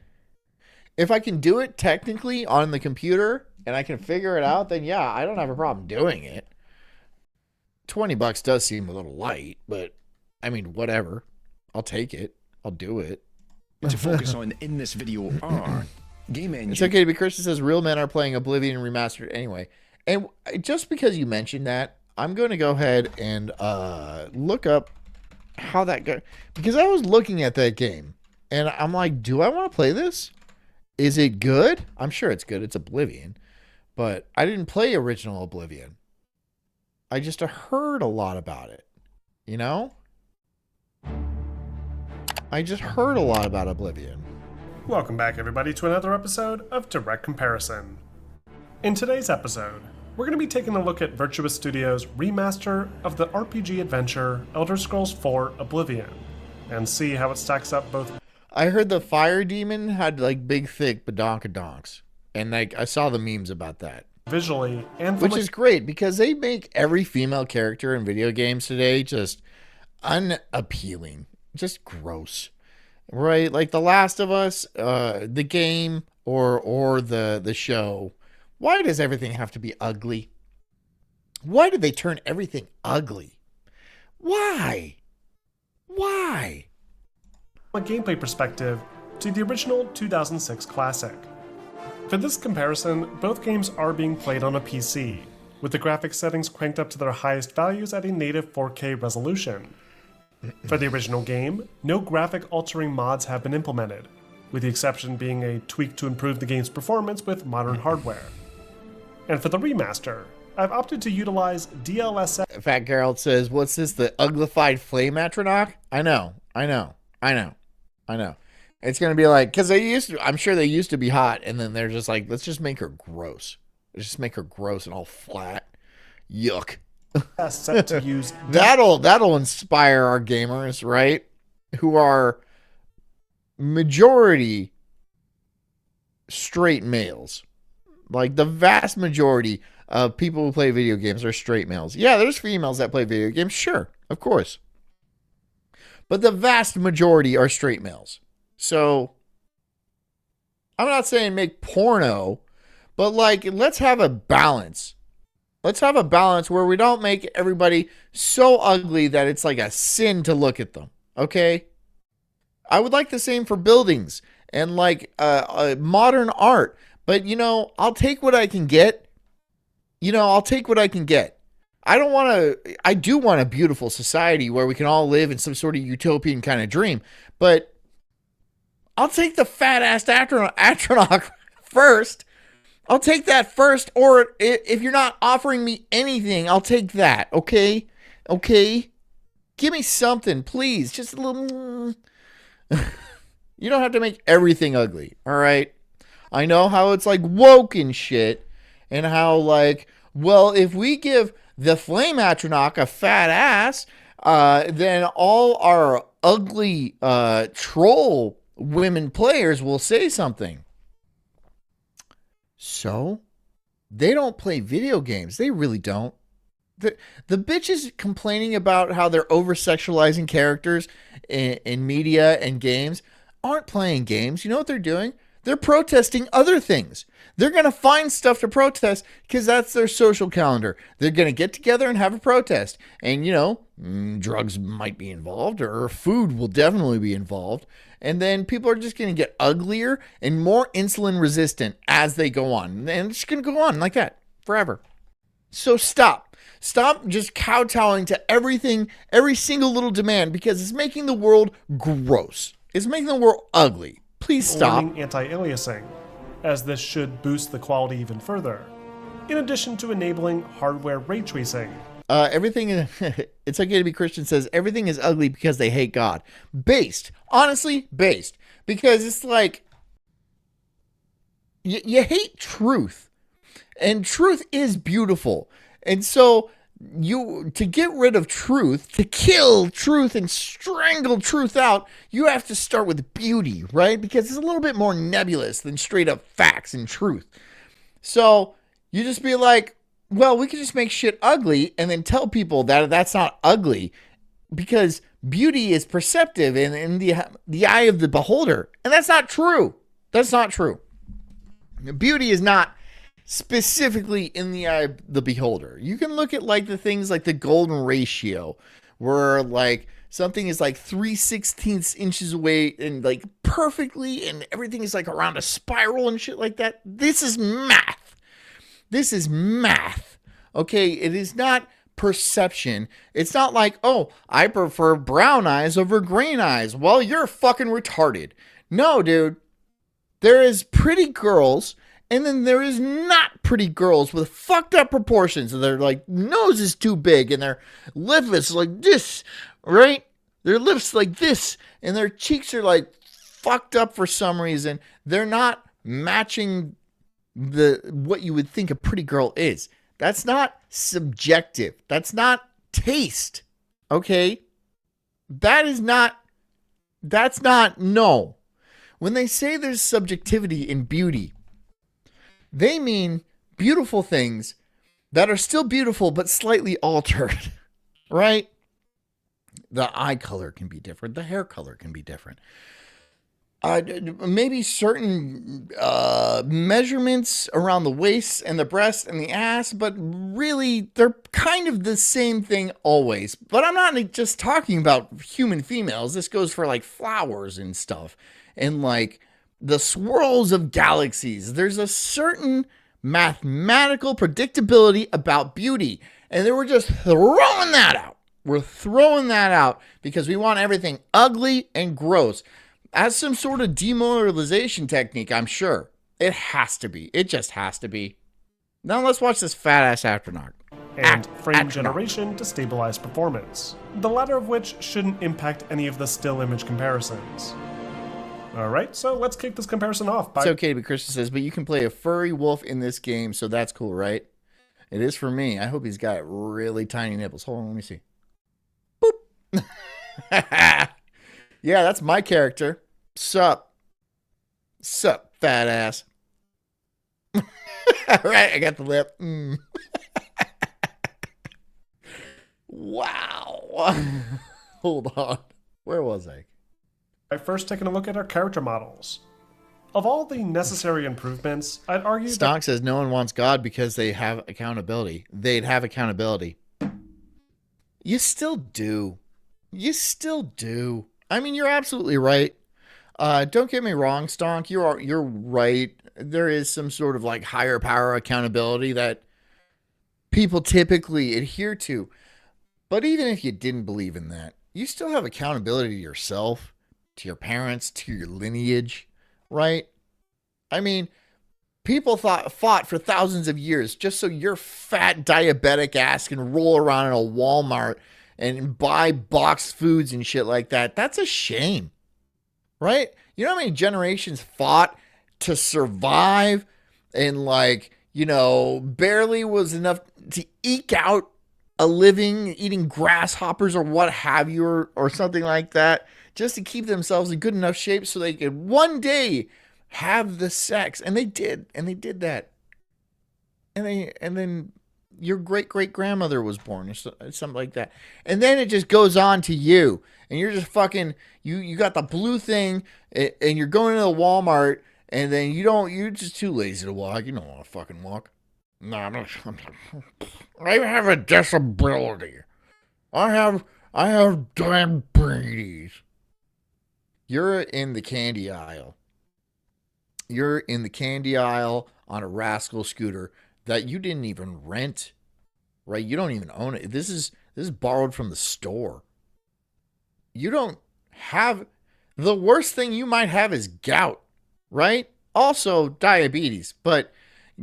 If I can do it technically on the computer and I can figure it out, then yeah, I don't have a problem doing it. $20 does seem a little light, but I mean, whatever. I'll take it. I'll do it. To focus on in this video are game engine. It's okay to be Christian says real men are playing Oblivion remastered anyway. And just because you mentioned that, I'm going to go ahead and look up how that goes, because I was looking at that game and I'm like, do I want to play this? Is it good? I'm sure it's good. It's Oblivion, but I didn't play original Oblivion. I just heard a lot about it, you know? I just heard a lot about Oblivion. Welcome back, everybody, to another episode of Direct Comparison. In today's episode, we're going to be taking a look at Virtuous Studios' remaster of the RPG adventure Elder Scrolls IV Oblivion, and see how it stacks up both. I heard the fire demon had like big, thick badonkadonks, and like I saw the memes about that. Visually and from which is great because they make every female character in video games today just unappealing. Just gross, right? Like The Last of Us, the game, or the show. Why does everything have to be ugly? Why did they turn everything ugly? Why? a gameplay perspective to the original 2006 classic. For this comparison, both games are being played on a PC, with the graphics settings cranked up to their highest values at a native 4K resolution. For the original game, no graphic altering mods have been implemented, with the exception being a tweak to improve the game's performance with modern hardware. And for the remaster, I've opted to utilize DLSS. Fat Geralt says, what's this, the uglified flame atronach? I know. It's going to be like, because I'm sure they used to be hot, and then they're just like, let's just make her gross. Let's just make her gross and all flat. Yuck. Set to use That'll inspire our gamers, right? Who are majority straight males. Like the vast majority of people who play video games are straight males. Yeah, there's females that play video games, sure, of course. But the vast majority are straight males. So I'm not saying make porno, but like let's have a balance. Let's have a balance where we don't make everybody so ugly that it's like a sin to look at them. Okay? I would like the same for buildings and like modern art. But, I'll take what I can get. I do want a beautiful society where we can all live in some sort of utopian kind of dream. But I'll take the fat-ass Atronach first. I'll take that first, or if you're not offering me anything, I'll take that, okay? Okay? Give me something, please. Just a little... You don't have to make everything ugly, all right? I know how it's like woke and shit, and how like, well, if we give the Flame Atronach a fat ass, then all our ugly troll women players will say something. So, they don't play video games. They really don't. The bitches complaining about how they're over-sexualizing characters in media and games aren't playing games. You know what they're doing? They're protesting other things. They're going to find stuff to protest because that's their social calendar. They're going to get together and have a protest. And, drugs might be involved, or food will definitely be involved. And then people are just going to get uglier and more insulin resistant as they go on. And it's going to go on like that forever. So stop. Stop just kowtowing to everything, every single little demand, because it's making the world gross. It's making the world ugly. Please stop. Anti-aliasing, as this should boost the quality even further, in addition to enabling hardware ray tracing. It's okay to be Christian says everything is ugly because they hate God. Honestly, because it's like you hate truth, and truth is beautiful, and so to get rid of truth, to kill truth and strangle truth out, you have to start with beauty, right? Because it's a little bit more nebulous than straight up facts and truth. So you just be like, well, we can just make shit ugly and then tell people that that's not ugly, because beauty is perceptive and in the eye of the beholder. And that's not true. That's not true. Beauty is not specifically in the eye of the beholder. You can look at like the things like the golden ratio, where like something is like 3/16 inches away and like perfectly, and everything is like around a spiral and shit like that. This is math. This is math. Okay, it is not perception. It's not like, oh, I prefer brown eyes over green eyes. Well, you're fucking retarded. No, dude. There is pretty girls, and then there is not pretty girls with fucked up proportions. And their like nose is too big, and their lip is like this, right? Their lips like this, and their cheeks are like fucked up for some reason. They're not matching what you would think a pretty girl is. That's not subjective. That's not taste. Okay? That's not, no. When they say there's subjectivity in beauty, they mean beautiful things that are still beautiful but slightly altered. Right? The eye color can be different. The hair color can be different. Maybe certain measurements around the waist and the breast and the ass, but really they're kind of the same thing always. But I'm not just talking about human females. This goes for like flowers and stuff, and like the swirls of galaxies. There's a certain mathematical predictability about beauty, and they were just throwing that out. We're throwing that out because we want everything ugly and gross. As some sort of demoralization technique, I'm sure. It has to be. It just has to be. Now let's watch this fat ass astronaut. And frame generation to stabilize performance, the latter of which shouldn't impact any of the still image comparisons. Alright, so let's kick this comparison off by... It's okay, but Kristen says, but you can play a furry wolf in this game, so that's cool, right? It is for me. I hope he's got really tiny nipples. Hold on, let me see. Boop! Yeah, that's my character. Sup, fat ass. All right, I got the lip. Wow. Hold on. Where was I? By first taking a look at our character models. Of all the necessary improvements, I'd argue Stonk says no one wants God because they have accountability. They'd have accountability. You still do. You still do. I mean, you're absolutely right. Don't get me wrong, Stonk. You're right. There is some sort of like higher power accountability that people typically adhere to. But even if you didn't believe in that, you still have accountability to yourself, to your parents, to your lineage, right? I mean, people fought for thousands of years just so your fat diabetic ass can roll around in a Walmart and buy boxed foods and shit like that. That's a shame, right? You know how many generations fought to survive and like, you know, barely was enough to eke out a living eating grasshoppers or what have you, or something like that, just to keep themselves in good enough shape so they could one day have the sex. And they did that. And then your great-great-grandmother was born or something like that. And then it just goes on to you. And you're just fucking, you got the blue thing, and you're going to the Walmart, and then you're just too lazy to walk. You don't want to fucking walk. No, I have a disability. I have diabetes. You're in the candy aisle. You're in the candy aisle on a rascal scooter that you didn't even rent, right? You don't even own it. This is borrowed from the store. You don't have, the worst thing you might have is gout, right? Also diabetes, but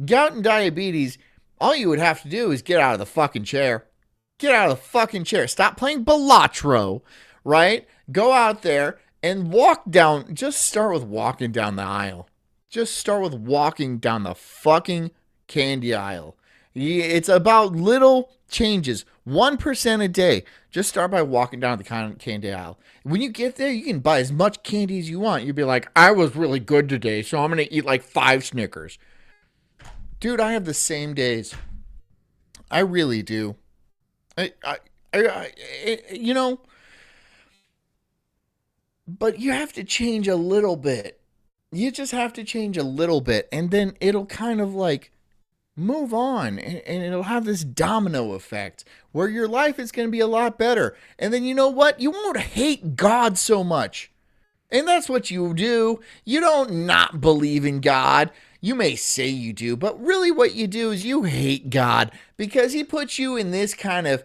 gout and diabetes, all you would have to do is get out of the fucking chair. Get out of the fucking chair. Stop playing Balatro, right? Go out there and walk down, just start with walking down the aisle. Just start with walking down the fucking candy aisle. It's about little changes, 1% a day. Just start by walking down the candy aisle. When you get there, you can buy as much candy as you want. You'll be like, I was really good today, so I'm going to eat like 5 Snickers. Dude, I have the same days. I really do. You know, but you have to change a little bit. You just have to change a little bit, and then it'll kind of like Move on, and it'll have this domino effect where your life is going to be a lot better. And then you know what? You won't hate God so much. And that's what you do. You don't not believe in God. You may say you do, but really what you do is you hate God because he puts you in this kind of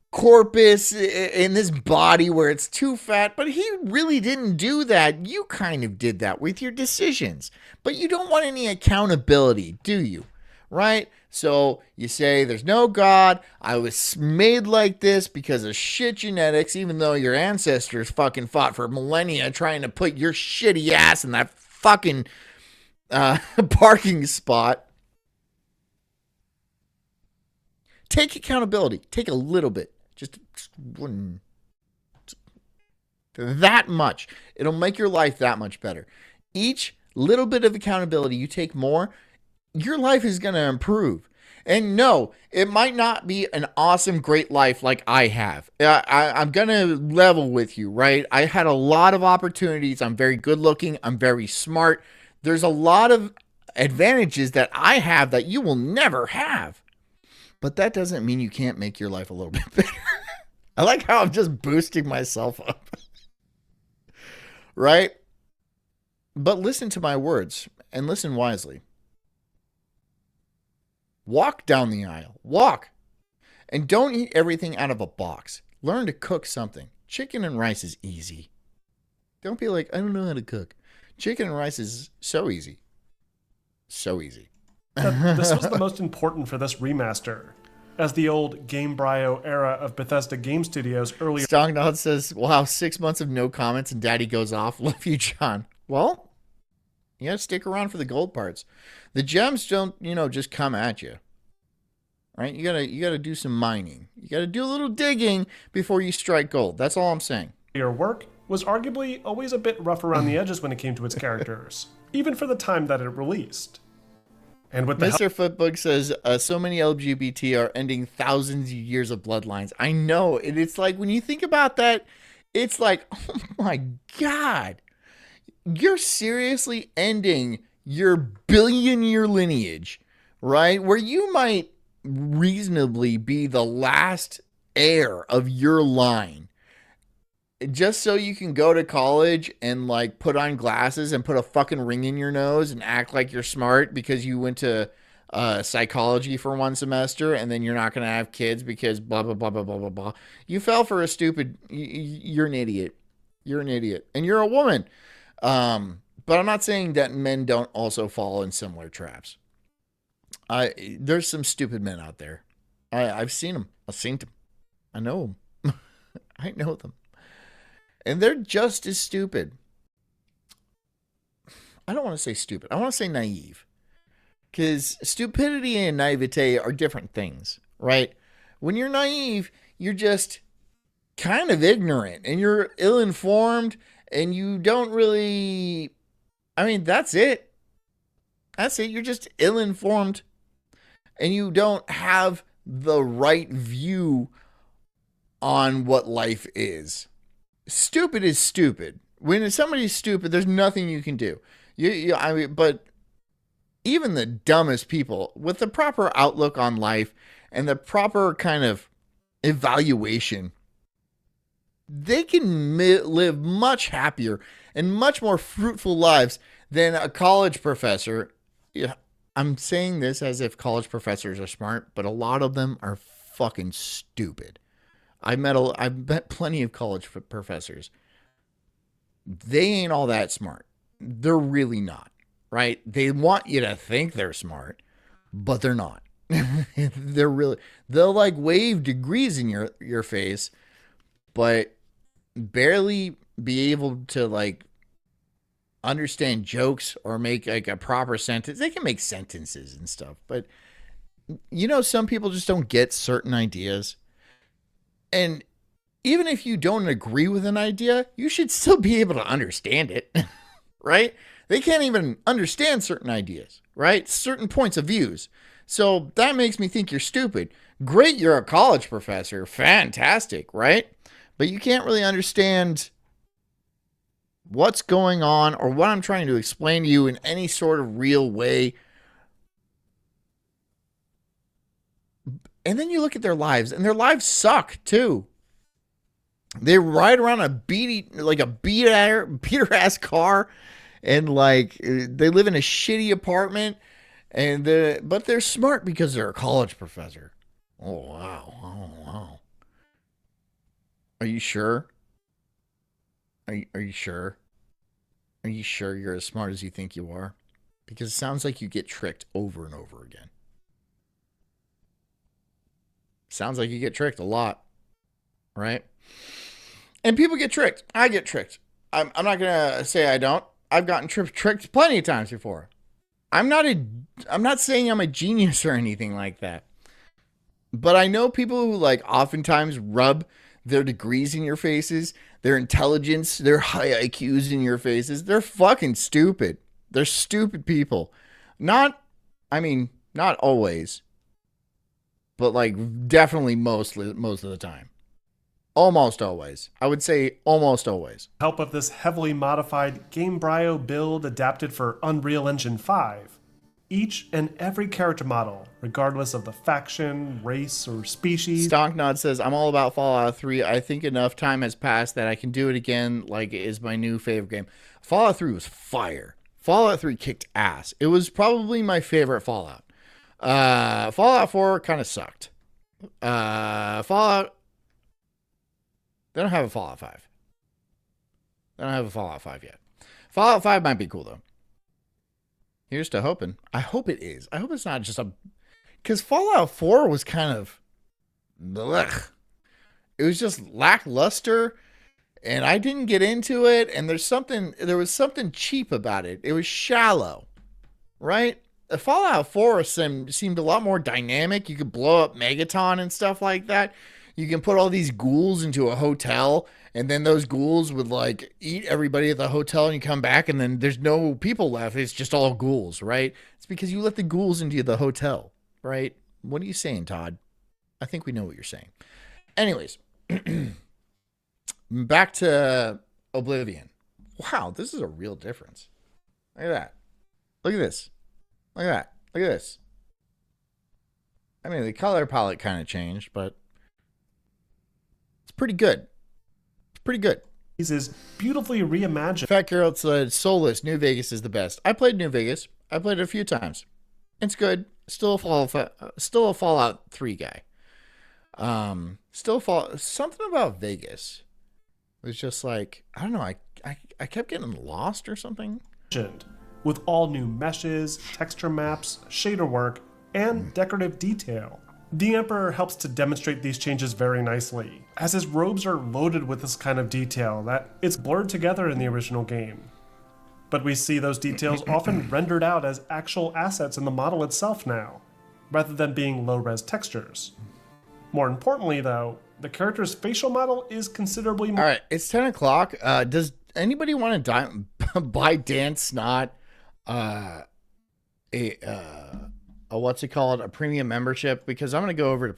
corpus, in this body where it's too fat, but he really didn't do that. You kind of did that with your decisions, but you don't want any accountability, do you? Right? So you say there's no God. I was made like this because of shit genetics, even though your ancestors fucking fought for millennia trying to put your shitty ass in that fucking parking spot. Take accountability. Take a little bit. Just that much. It'll make your life that much better. Each little bit of accountability you take more, your life is going to improve. And no, it might not be an awesome, great life like I have. I'm going to level with you, right? I had a lot of opportunities. I'm very good looking. I'm very smart. There's a lot of advantages that I have that you will never have. But that doesn't mean you can't make your life a little bit better. I like how I'm just boosting myself up. Right? But listen to my words and listen wisely. Walk down the aisle. Walk. And don't eat everything out of a box. Learn to cook something. Chicken and rice is easy. Don't be like, I don't know how to cook. Chicken and rice is so easy. So easy. This was the most important for this remaster, as the old Gamebryo era of Bethesda Game Studios earlier. Stongdod says, wow, 6 months of no comments and daddy goes off. Love you, John. Well, you gotta stick around for the gold parts. The gems don't, just come at you. Right? You gotta do some mining. You gotta do a little digging before you strike gold. That's all I'm saying. Your work was arguably always a bit rough around the edges when it came to its characters, even for the time that it released. And with the Mr. Footbook says, so many LGBT are ending thousands of years of bloodlines. I know. And it's like, when you think about that, it's like, oh my God. You're seriously ending your billion-year lineage, right? Where you might reasonably be the last heir of your line. Just so you can go to college and like put on glasses and put a fucking ring in your nose and act like you're smart because you went to psychology for one semester and then you're not going to have kids because blah, blah, blah, blah, blah, blah, blah. You fell for a stupid, you're an idiot. You're an idiot. And you're a woman. But I'm not saying that men don't also fall in similar traps. There's some stupid men out there. I've seen them. I've seen them. I know them. I know them. And they're just as stupid. I don't want to say stupid. I want to say naive. Because stupidity and naivete are different things, right? When you're naive, you're just kind of ignorant and you're ill-informed and you don't really... I mean, that's it. That's it. You're just ill-informed and you don't have the right view on what life is. Stupid is stupid. When somebody's stupid, there's nothing you can do. But even the dumbest people with the proper outlook on life and the proper kind of evaluation, they can live much happier and much more fruitful lives than a college professor. Yeah, I'm saying this as if college professors are smart, but a lot of them are fucking stupid. I've met plenty of college professors. They ain't all that smart. They're really not, right? They want you to think they're smart, but they're not. They'll like wave degrees in your face, but barely be able to like understand jokes or make like a proper sentence. They can make sentences and stuff, but some people just don't get certain ideas. And even if you don't agree with an idea, you should still be able to understand it, right? They can't even understand certain ideas, right? Certain points of views. So that makes me think you're stupid. Great, you're a college professor. Fantastic, right? But you can't really understand what's going on or what I'm trying to explain to you in any sort of real way. And then you look at their lives, and their lives suck too. They ride around a beater ass car, and like they live in a shitty apartment, but they're smart because they're a college professor. Oh wow. Oh wow. Are you sure? Are you sure? Are you sure you're as smart as you think you are? Because it sounds like you get tricked over and over again. Sounds like you get tricked a lot, right? And people get tricked. I get tricked. I'm not gonna say I don't. I've gotten tricked plenty of times before. I'm not saying I'm a genius or anything like that. But I know people who like oftentimes rub their degrees in your faces, their intelligence, their high IQs in your faces. They're fucking stupid. They're stupid people. Not always, but like definitely most of the time. Almost always. I would say almost always. Help of this heavily modified Gamebryo build adapted for Unreal Engine 5. Each and every character model, regardless of the faction, race, or species. Stonknod says, I'm all about Fallout 3. I think enough time has passed that I can do it again, like it is my new favorite game. Fallout 3 was fire. Fallout 3 kicked ass. It was probably my favorite Fallout. Fallout 4 kind of sucked. Fallout... They don't have a Fallout 5. They don't have a Fallout 5 yet. Fallout 5 might be cool, though. Here's to hoping. I hope it is. I hope it's not just a... Because Fallout 4 was kind of... Blech. It was just lackluster, and I didn't get into it, and there was something cheap about it. It was shallow, right? Fallout 4 seemed a lot more dynamic. You could blow up Megaton and stuff like that. You can put all these ghouls into a hotel, and then those ghouls would like eat everybody at the hotel, and you come back, and then there's no people left. It's just all ghouls, right? It's because you let the ghouls into the hotel, right? What are you saying, Todd? I think we know what you're saying. Anyways, back to Oblivion. Wow, this is a real difference. Look at that. Look at this. Look at that. Look at this. I mean, the color palette kind of changed, but it's pretty good. It's pretty good. This is beautifully reimagined. Fat Girl said, Soulless, New Vegas is the best. I played New Vegas. I played it a few times. It's good. Still a Fallout 3 guy. Something about Vegas was just like, I don't know, I kept getting lost or something. With all new meshes, texture maps, shader work, and decorative detail. The Emperor helps to demonstrate these changes very nicely, as his robes are loaded with this kind of detail that it's blurred together in the original game. But we see those details often rendered out as actual assets in the model itself now, rather than being low-res textures. More importantly, though, the character's facial model is considerably more... Alright, it's 10 o'clock. Does anybody want to buy Dan Snot a what's it called? A premium membership? Because I'm going to go over to